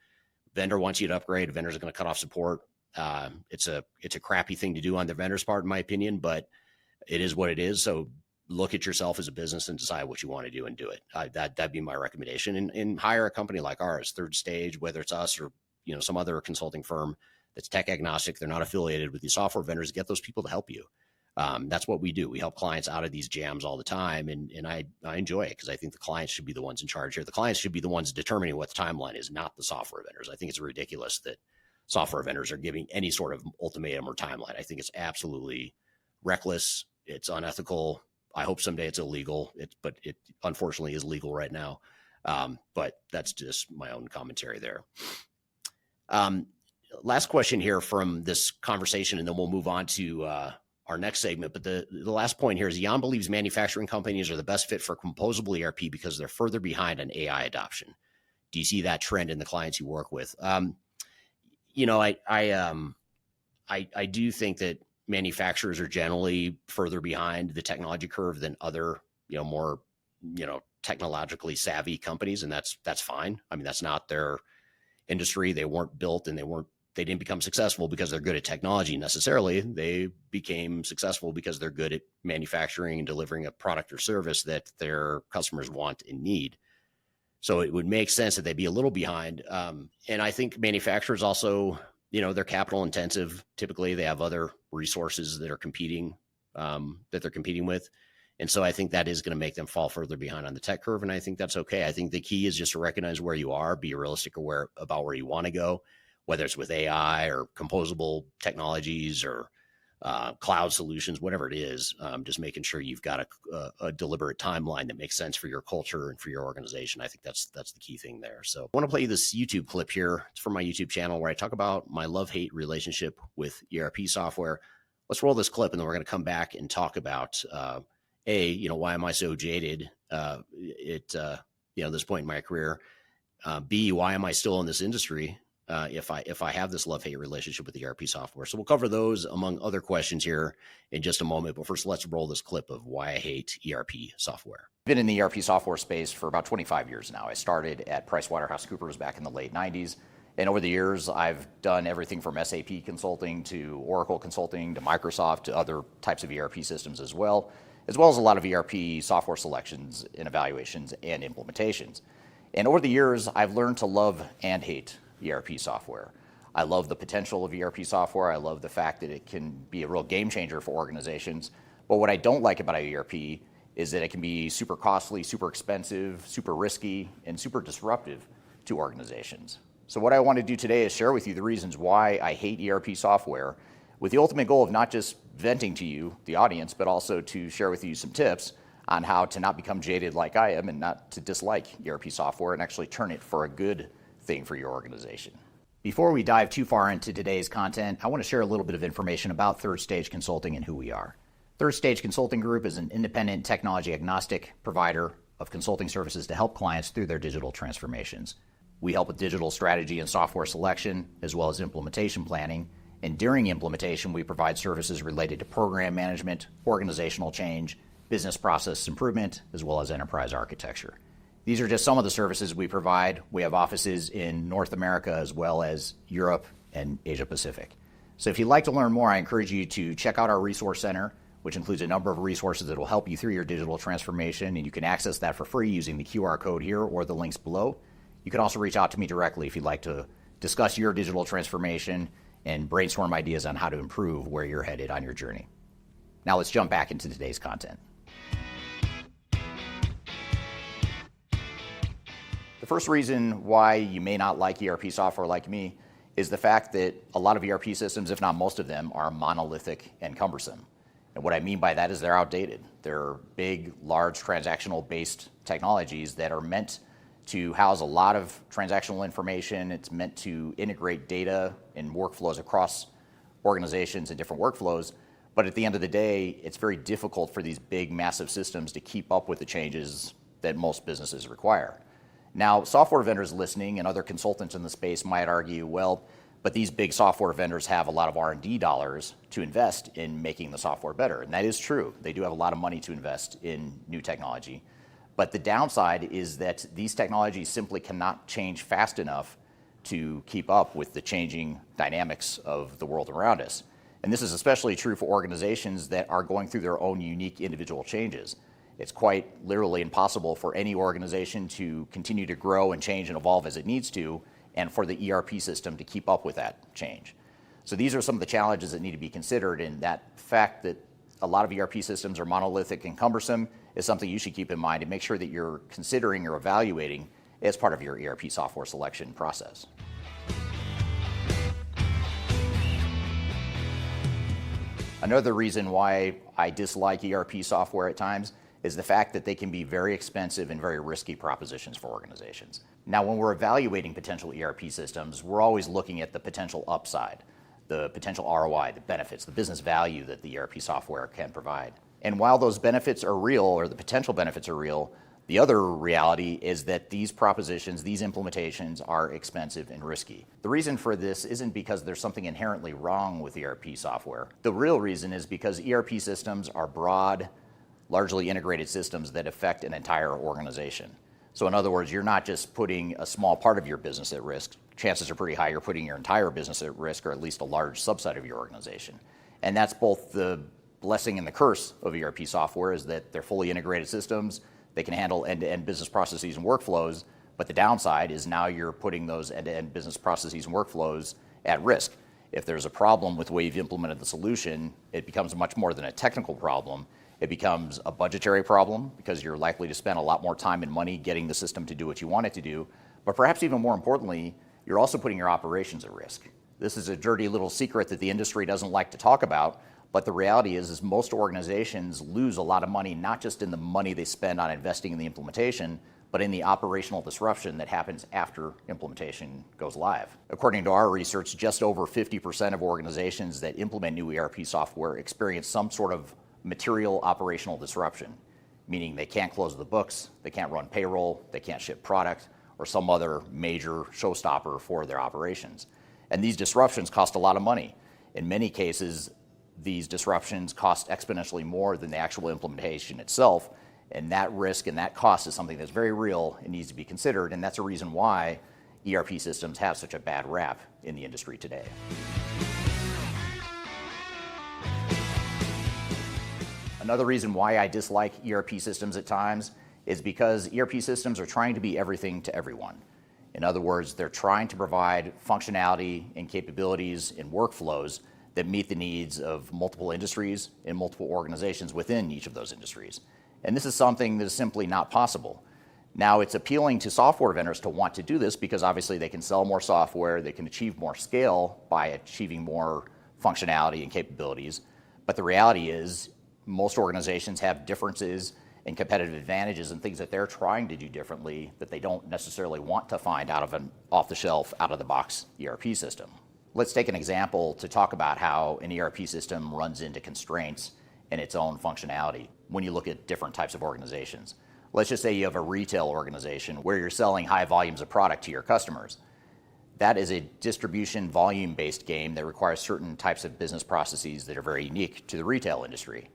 Vendor wants you to upgrade. Vendors are going to cut off support. It's a crappy thing to do on the vendor's part, in my opinion, but it is what it is. So look at yourself as a business and decide what you want to do and do it. That'd be my recommendation. And hire a company like ours, third stage, whether it's us or some other consulting firm that's tech agnostic. They're not affiliated with the software vendors. Get those people to help you. That's what we do. We help clients out of these jams all the time, and I enjoy it, because I think the clients should be the ones in charge here. The clients should be the ones determining what the timeline is, not the software vendors. I think it's ridiculous that software vendors are giving any sort of ultimatum or timeline. I think it's absolutely reckless. It's unethical. I hope someday it's illegal, but it unfortunately is legal right now. But that's just my own commentary there. Last question here from this conversation, and then we'll move on to our next segment. But the last point here is, Jan believes manufacturing companies are the best fit for composable ERP because they're further behind on AI adoption. Do you see that trend in the clients you work with? I do think that manufacturers are generally further behind the technology curve than other, more, technologically savvy companies. And that's fine. I mean, that's not their industry. They weren't built, and they didn't become successful because they're good at technology necessarily. They became successful because they're good at manufacturing and delivering a product or service that their customers want and need. So it would make sense that they'd be a little behind. And I think manufacturers also, they're capital intensive. Typically they have other resources that are competing, that they're competing with. And so I think that is going to make them fall further behind on the tech curve. And I think that's okay. I think the key is just to recognize where you are, be realistic about where you want to go, whether it's with AI or composable technologies or cloud solutions, whatever it is, just making sure you've got a deliberate timeline that makes sense for your culture and for your organization. I think that's the key thing there. So I want to play you this YouTube clip here. It's from my YouTube channel where I talk about my love-hate relationship with ERP software. Let's roll this clip, and then we're going to come back and talk about, why am I so jaded at this point in my career? B, why am I still in this industry? if I have this love-hate relationship with ERP software? So we'll cover those among other questions here in just a moment. But first, let's roll this clip of why I hate ERP software. I've been in the ERP software space for about 25 years now. I started at PricewaterhouseCoopers back in the late 90s. And over the years, I've done everything from SAP consulting to Oracle consulting to Microsoft to other types of ERP systems as well as a lot of ERP software selections and evaluations and implementations. And over the years, I've learned to love and hate ERP software. I love the potential of ERP software. I love the fact that it can be a real game changer for organizations. But what I don't like about ERP is that it can be super costly, super expensive, super risky, and super disruptive to organizations. So what I want to do today is share with you the reasons why I hate ERP software, with the ultimate goal of not just venting to you, the audience, but also to share with you some tips on how to not become jaded like I am and not to dislike ERP software and actually turn it for a good thing for your organization. Before we dive too far into today's content, I want to share a little bit of information about Third Stage Consulting and who we are. Third Stage Consulting Group is an independent, technology agnostic provider of consulting services to help clients through their digital transformations. We help with digital strategy and software selection, as well as implementation planning. And during implementation, we provide services related to program management, organizational change, business process improvement, as well as enterprise architecture. These are just some of the services we provide. We have offices in North America as well as Europe and Asia Pacific. So if you'd like to learn more, I encourage you to check out our resource center, which includes a number of resources that will help you through your digital transformation, and you can access that for free using the QR code here or the links below. You can also reach out to me directly if you'd like to discuss your digital transformation and brainstorm ideas on how to improve where you're headed on your journey. Now let's jump back into today's content. The first reason why you may not like ERP software like me is the fact that a lot of ERP systems, if not most of them, are monolithic and cumbersome. And what I mean by that is they're outdated. They're big, large, transactional-based technologies that are meant to house a lot of transactional information. It's meant to integrate data and workflows across organizations and different workflows. But at the end of the day, it's very difficult for these big, massive systems to keep up with the changes that most businesses require. Now, software vendors listening and other consultants in the space might argue, well, but these big software vendors have a lot of R&D dollars to invest in making the software better. And that is true. They do have a lot of money to invest in new technology. But the downside is that these technologies simply cannot change fast enough to keep up with the changing dynamics of the world around us. And this is especially true for organizations that are going through their own unique individual changes. It's quite literally impossible for any organization to continue to grow and change and evolve as it needs to, and for the ERP system to keep up with that change. So these are some of the challenges that need to be considered, and that fact that a lot of ERP systems are monolithic and cumbersome is something you should keep in mind and make sure that you're considering or evaluating as part of your ERP software selection process. Another reason why I dislike ERP software at times is the fact that they can be very expensive and very risky propositions for organizations. Now, when we're evaluating potential ERP systems, we're always looking at the potential upside, the potential ROI, the benefits, the business value that the ERP software can provide. And while those benefits are real, or the potential benefits are real, the other reality is that these propositions, these implementations are expensive and risky. The reason for this isn't because there's something inherently wrong with ERP software. The real reason is because ERP systems are broad, largely integrated systems that affect an entire organization. So in other words, you're not just putting a small part of your business at risk. Chances are pretty high you're putting your entire business at risk, or at least a large subset of your organization. And that's both the blessing and the curse of ERP software, is that they're fully integrated systems. They can handle end-to-end business processes and workflows, but the downside is now you're putting those end-to-end business processes and workflows at risk. If there's a problem with the way you've implemented the solution, it becomes much more than a technical problem. It becomes a budgetary problem because you're likely to spend a lot more time and money getting the system to do what you want it to do. But perhaps even more importantly, you're also putting your operations at risk. This is a dirty little secret that the industry doesn't like to talk about, but the reality is most organizations lose a lot of money, not just in the money they spend on investing in the implementation, but in the operational disruption that happens after implementation goes live. According to our research, just over 50% of organizations that implement new ERP software experience some sort of material operational disruption, meaning they can't close the books, they can't run payroll, they can't ship product, or some other major showstopper for their operations. And these disruptions cost a lot of money. In many cases, these disruptions cost exponentially more than the actual implementation itself, and that risk and that cost is something that's very real and needs to be considered, and that's a reason why ERP systems have such a bad rap in the industry today. Another reason why I dislike ERP systems at times is because ERP systems are trying to be everything to everyone. In other words, they're trying to provide functionality and capabilities and workflows that meet the needs of multiple industries and multiple organizations within each of those industries. And this is something that is simply not possible. Now, it's appealing to software vendors to want to do this because obviously they can sell more software, they can achieve more scale by achieving more functionality and capabilities. But the reality is, most organizations have differences and competitive advantages and things that they're trying to do differently that they don't necessarily want to find out of an off-the-shelf, out-of-the-box ERP system. Let's take an example to talk about how an ERP system runs into constraints in its own functionality when you look at different types of organizations. Let's just say you have a retail organization where you're selling high volumes of product to your customers. That is a distribution volume-based game that requires certain types of business processes that are very unique to the retail industry.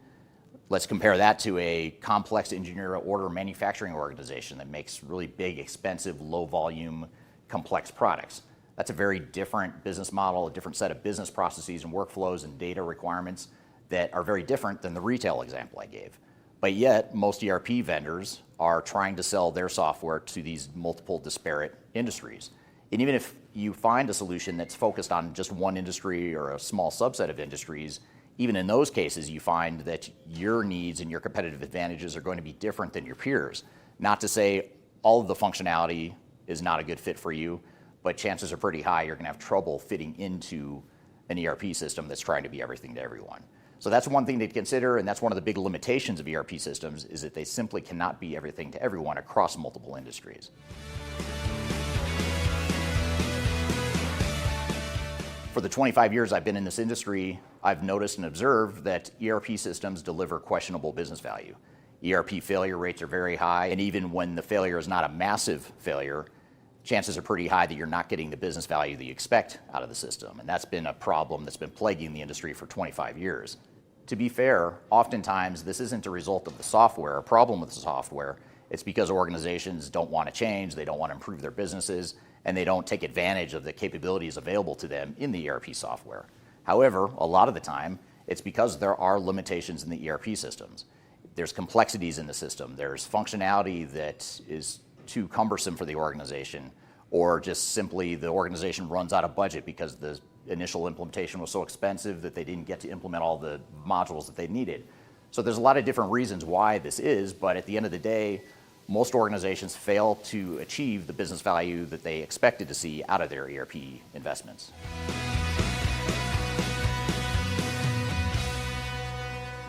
Let's compare that to a complex engineer order manufacturing organization that makes really big, expensive, low volume, complex products. That's a very different business model, a different set of business processes and workflows and data requirements that are very different than the retail example I gave. But yet, most ERP vendors are trying to sell their software to these multiple disparate industries. And even if you find a solution that's focused on just one industry or a small subset of industries, even in those cases, you find that your needs and your competitive advantages are going to be different than your peers. Not to say all of the functionality is not a good fit for you, but chances are pretty high you're going to have trouble fitting into an ERP system that's trying to be everything to everyone. So that's one thing to consider, and that's one of the big limitations of ERP systems, is that they simply cannot be everything to everyone across multiple industries. For the 25 years I've been in this industry, I've noticed and observed that ERP systems deliver questionable business value. ERP failure rates are very high, and even when the failure is not a massive failure, chances are pretty high that you're not getting the business value that you expect out of the system. And that's been a problem that's been plaguing the industry for 25 years. To be fair, oftentimes this isn't a result of the software, a problem with the software. It's because organizations don't want to change, they don't want to improve their businesses, and they don't take advantage of the capabilities available to them in the ERP software. However, a lot of the time, it's because there are limitations in the ERP systems. There's complexities in the system. There's functionality that is too cumbersome for the organization, or just simply the organization runs out of budget because the initial implementation was so expensive that they didn't get to implement all the modules that they needed. So there's a lot of different reasons why this is, but at the end of the day, most organizations fail to achieve the business value that they expected to see out of their ERP investments.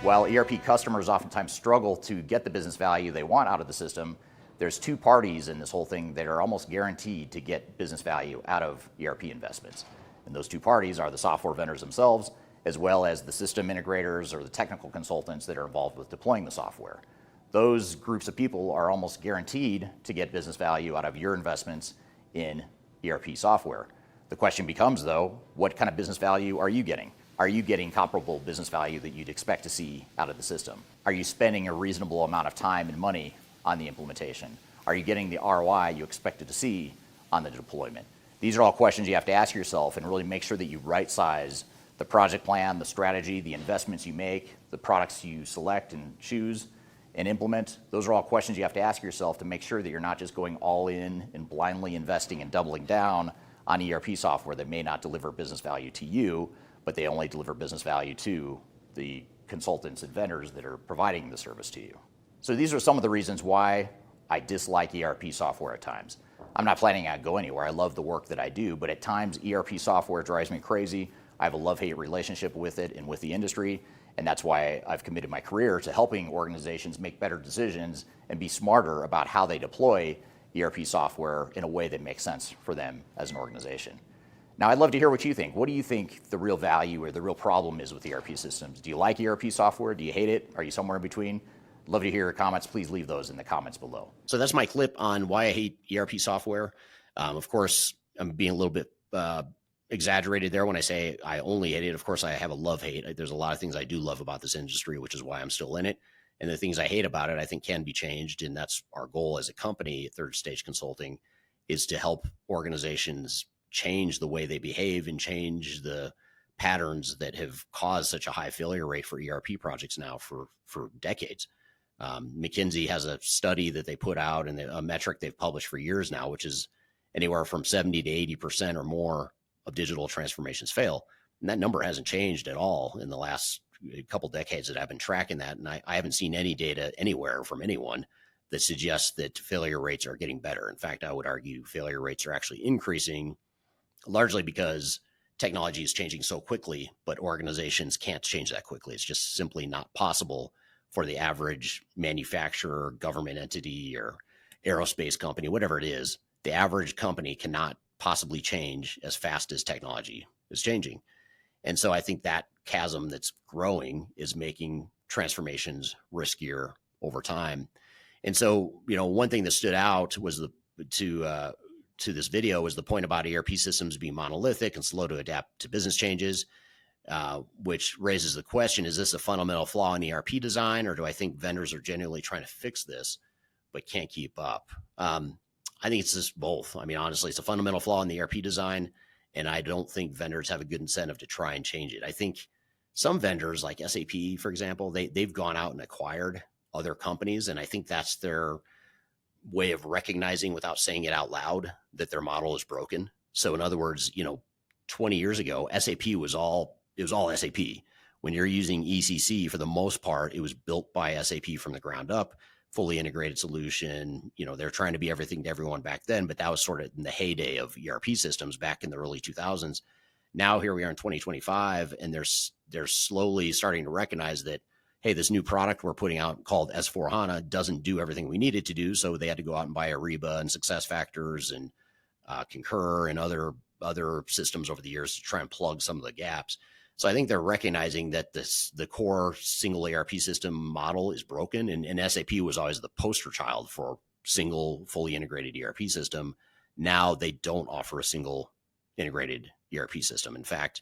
While ERP customers oftentimes struggle to get the business value they want out of the system, there's two parties in this whole thing that are almost guaranteed to get business value out of ERP investments. And those two parties are the software vendors themselves, as well as the system integrators or the technical consultants that are involved with deploying the software. Those groups of people are almost guaranteed to get business value out of your investments in ERP software. The question becomes, though, what kind of business value are you getting? Are you getting comparable business value that you'd expect to see out of the system? Are you spending a reasonable amount of time and money on the implementation? Are you getting the ROI you expected to see on the deployment? These are all questions you have to ask yourself and really make sure that you right-size the project plan, the strategy, the investments you make, the products you select and choose and implement. Those are all questions you have to ask yourself to make sure that you're not just going all in and blindly investing and doubling down on ERP software that may not deliver business value to you, but they only deliver business value to the consultants and vendors that are providing the service to you. So these are some of the reasons why I dislike ERP software at times. I'm not planning on going anywhere. I love the work that I do, but at times ERP software drives me crazy. I have a love-hate relationship with it and with the industry, and that's why I've committed my career to helping organizations make better decisions and be smarter about how they deploy ERP software in a way that makes sense for them as an organization. Now, I'd love to hear what you think. What do you think the real value or the real problem is with ERP systems? Do you like ERP software? Do you hate it? Are you somewhere in between? Love to hear your comments. Please leave those in the comments below. So that's my clip on why I hate ERP software. Of course, I'm being a little bit exaggerated there when I say I only hate it. Of course, I have a love-hate. There's a lot of things I do love about this industry, which is why I'm still in it. And the things I hate about it, I think can be changed. And that's our goal as a company at Third Stage Consulting, is to help organizations change the way they behave and change the patterns that have caused such a high failure rate for ERP projects now for decades. McKinsey has a study that they put out, and a metric they've published for years now, which is anywhere from 70 to 80% or more of digital transformations fail. And that number hasn't changed at all in the last couple decades that I've been tracking that. And I haven't seen any data anywhere from anyone that suggests that failure rates are getting better. In fact, I would argue failure rates are actually increasing, largely because technology is changing so quickly, but organizations can't change that quickly. It's just simply not possible for the average manufacturer, government entity, or aerospace company, whatever it is. The average company cannot possibly change as fast as technology is changing. And so I think that chasm that's growing is making transformations riskier over time. And so, one thing that stood out was to this video was the point about ERP systems being monolithic and slow to adapt to business changes, which raises the question, is this a fundamental flaw in ERP design, or do I think vendors are genuinely trying to fix this but can't keep up? I think it's just both. I mean, honestly, it's a fundamental flaw in the ERP design, and I don't think vendors have a good incentive to try and change it. I think some vendors like SAP, for example, they've gone out and acquired other companies, and I think that's their way of recognizing without saying it out loud that their model is broken. So in other words, 20 years ago, SAP was all SAP. When you're using ECC, for the most part, it was built by SAP from the ground up, fully integrated solution. They're trying to be everything to everyone back then, but that was sort of in the heyday of ERP systems back in the early 2000s. Now here we are in 2025, and they're slowly starting to recognize that, hey, this new product we're putting out called S/4HANA doesn't do everything we need it to do. So they had to go out and buy Ariba and SuccessFactors and Concur and other systems over the years to try and plug some of the gaps. So I think they're recognizing that the core single ERP system model is broken, and SAP was always the poster child for single fully integrated ERP system. Now they don't offer a single integrated ERP system. In fact,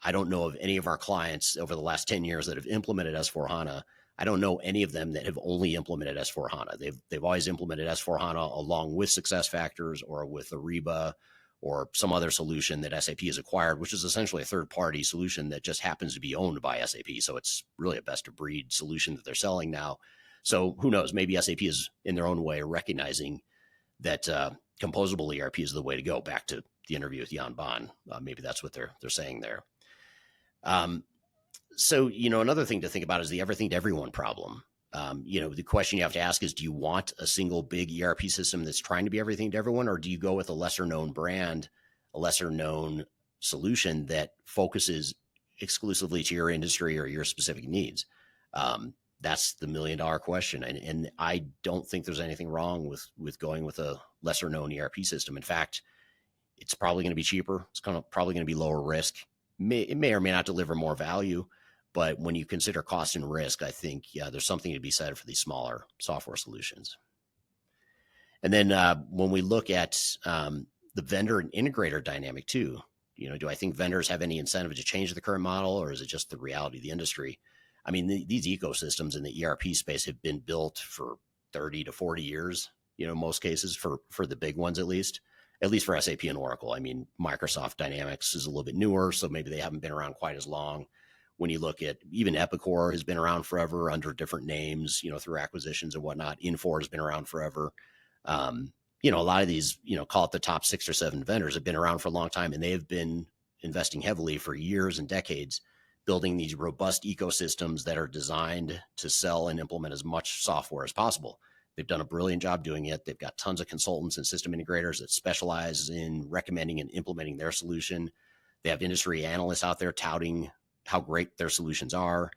I don't know of any of our clients over the last 10 years that have implemented S/4HANA. I don't know any of them that have only implemented S/4HANA. They've always implemented S/4HANA along with SuccessFactors or with Ariba or some other solution that SAP has acquired, which is essentially a third-party solution that just happens to be owned by SAP. So it's really a best-of-breed solution that they're selling now. So who knows? Maybe SAP is, in their own way, recognizing that composable ERP is the way to go. Back to the interview with Jan Baan. Maybe that's what they're saying there. So, another thing to think about is the everything to everyone problem. The question you have to ask is, do you want a single big ERP system that's trying to be everything to everyone, or do you go with a lesser known brand, a lesser known solution that focuses exclusively to your industry or your specific needs? That's the $1 million question. And I don't think there's anything wrong with going with a lesser known ERP system. In fact, it's probably going to be cheaper. It's probably going to be lower risk. It may or may not deliver more value, but when you consider cost and risk, I think, there's something to be said for these smaller software solutions. And then when we look at the vendor and integrator dynamic too, do I think vendors have any incentive to change the current model, or is it just the reality of the industry? I mean, these ecosystems in the ERP space have been built for 30 to 40 years, in most cases for the big ones, at least for SAP and Oracle. I mean, Microsoft Dynamics is a little bit newer, so maybe they haven't been around quite as long. When you look at even Epicor has been around forever under different names, through acquisitions and whatnot. Infor has been around forever. A lot of these, call it the top 6 or 7 vendors have been around for a long time, and they have been investing heavily for years and decades, building these robust ecosystems that are designed to sell and implement as much software as possible. They've done a brilliant job doing it. They've got tons of consultants and system integrators that specialize in recommending and implementing their solution. They have industry analysts out there touting how great their solutions are.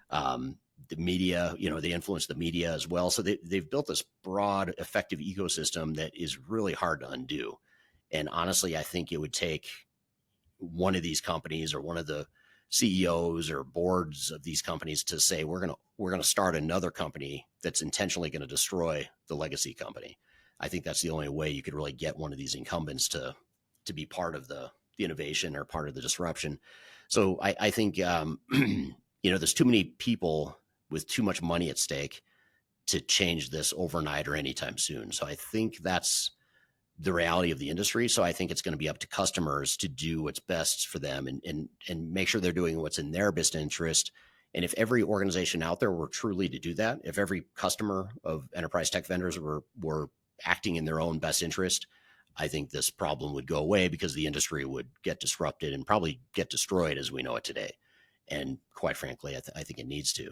The media, they influence the media as well. So they've built this broad, effective ecosystem that is really hard to undo. And honestly, I think it would take one of these companies or one of the CEOs or boards of these companies to say, we're going to start another company that's intentionally going to destroy the legacy company. I think that's the only way you could really get one of these incumbents to be part of the innovation or part of the disruption. So I think, there's too many people with too much money at stake to change this overnight or anytime soon. So I think that's the reality of the industry. So I think it's going to be up to customers to do what's best for them and make sure they're doing what's in their best interest. And if every organization out there were truly to do that, if every customer of enterprise tech vendors were acting in their own best interest, I think this problem would go away because the industry would get disrupted and probably get destroyed as we know it today. And quite frankly, I think it needs to.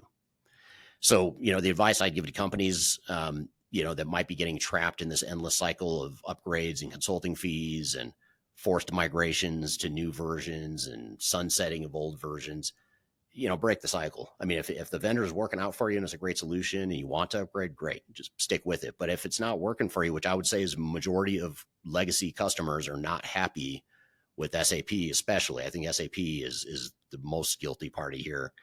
So, the advice I'd give to companies, that might be getting trapped in this endless cycle of upgrades and consulting fees and forced migrations to new versions and sunsetting of old versions, break the cycle. I mean, if the vendor is working out for you and it's a great solution and you want to upgrade, great, just stick with it. But if it's not working for you, which I would say is a majority of legacy customers are not happy with SAP, especially. I think SAP is the most guilty party here.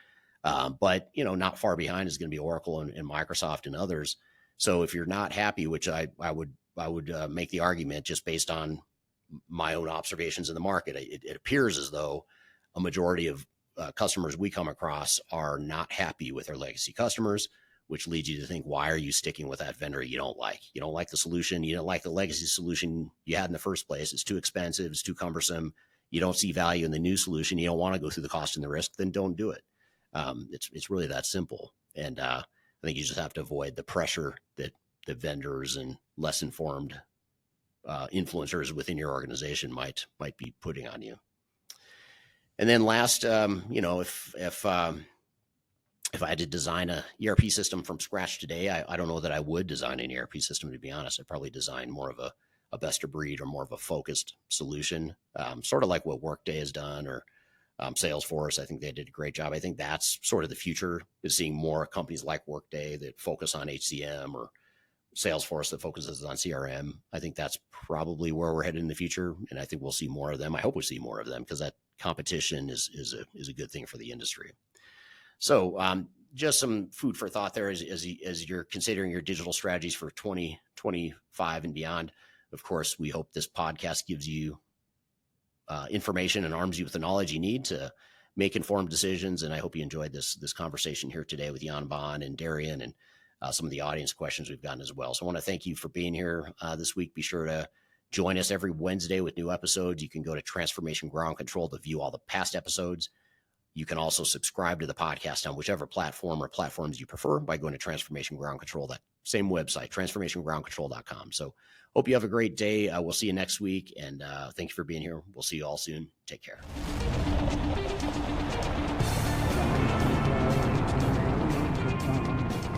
But, not far behind is going to be Oracle and Microsoft and others. So if you're not happy, which I would make the argument just based on my own observations in the market, it appears as though a majority of customers we come across are not happy with their legacy customers, which leads you to think, why are you sticking with that vendor you don't like? You don't like the solution. You don't like the legacy solution you had in the first place. It's too expensive. It's too cumbersome. You don't see value in the new solution. You don't want to go through the cost and the risk. Then don't do it. It's really that simple. And I think you just have to avoid the pressure that the vendors and less informed influencers within your organization might be putting on you. And then last, if I had to design a ERP system from scratch today, I don't know that I would design an ERP system, to be honest. I'd probably design more of a best of breed or more of a focused solution, sort of like what Workday has done or Salesforce. I think they did a great job. I think that's sort of the future, is seeing more companies like Workday that focus on HCM or Salesforce that focuses on CRM. I think that's probably where we're headed in the future. And I think we'll see more of them. I hope we see more of them because that competition is a good thing for the industry. So just some food for thought there as you're considering your digital strategies for 2025 and beyond. Of course, we hope this podcast gives you information and arms you with the knowledge you need to make informed decisions. And I hope you enjoyed this conversation here today with Jan, Baan, and Darian, and some of the audience questions we've gotten as well. So I want to thank you for being here this week. Be sure to join us every Wednesday with new episodes. You can go to Transformation Ground Control to view all the past episodes. You can also subscribe to the podcast on whichever platform or platforms you prefer by going to Transformation Ground Control, that same website, transformationgroundcontrol.com. So hope you have a great day. We'll see you next week. And thank you for being here. We'll see you all soon. Take care. Come.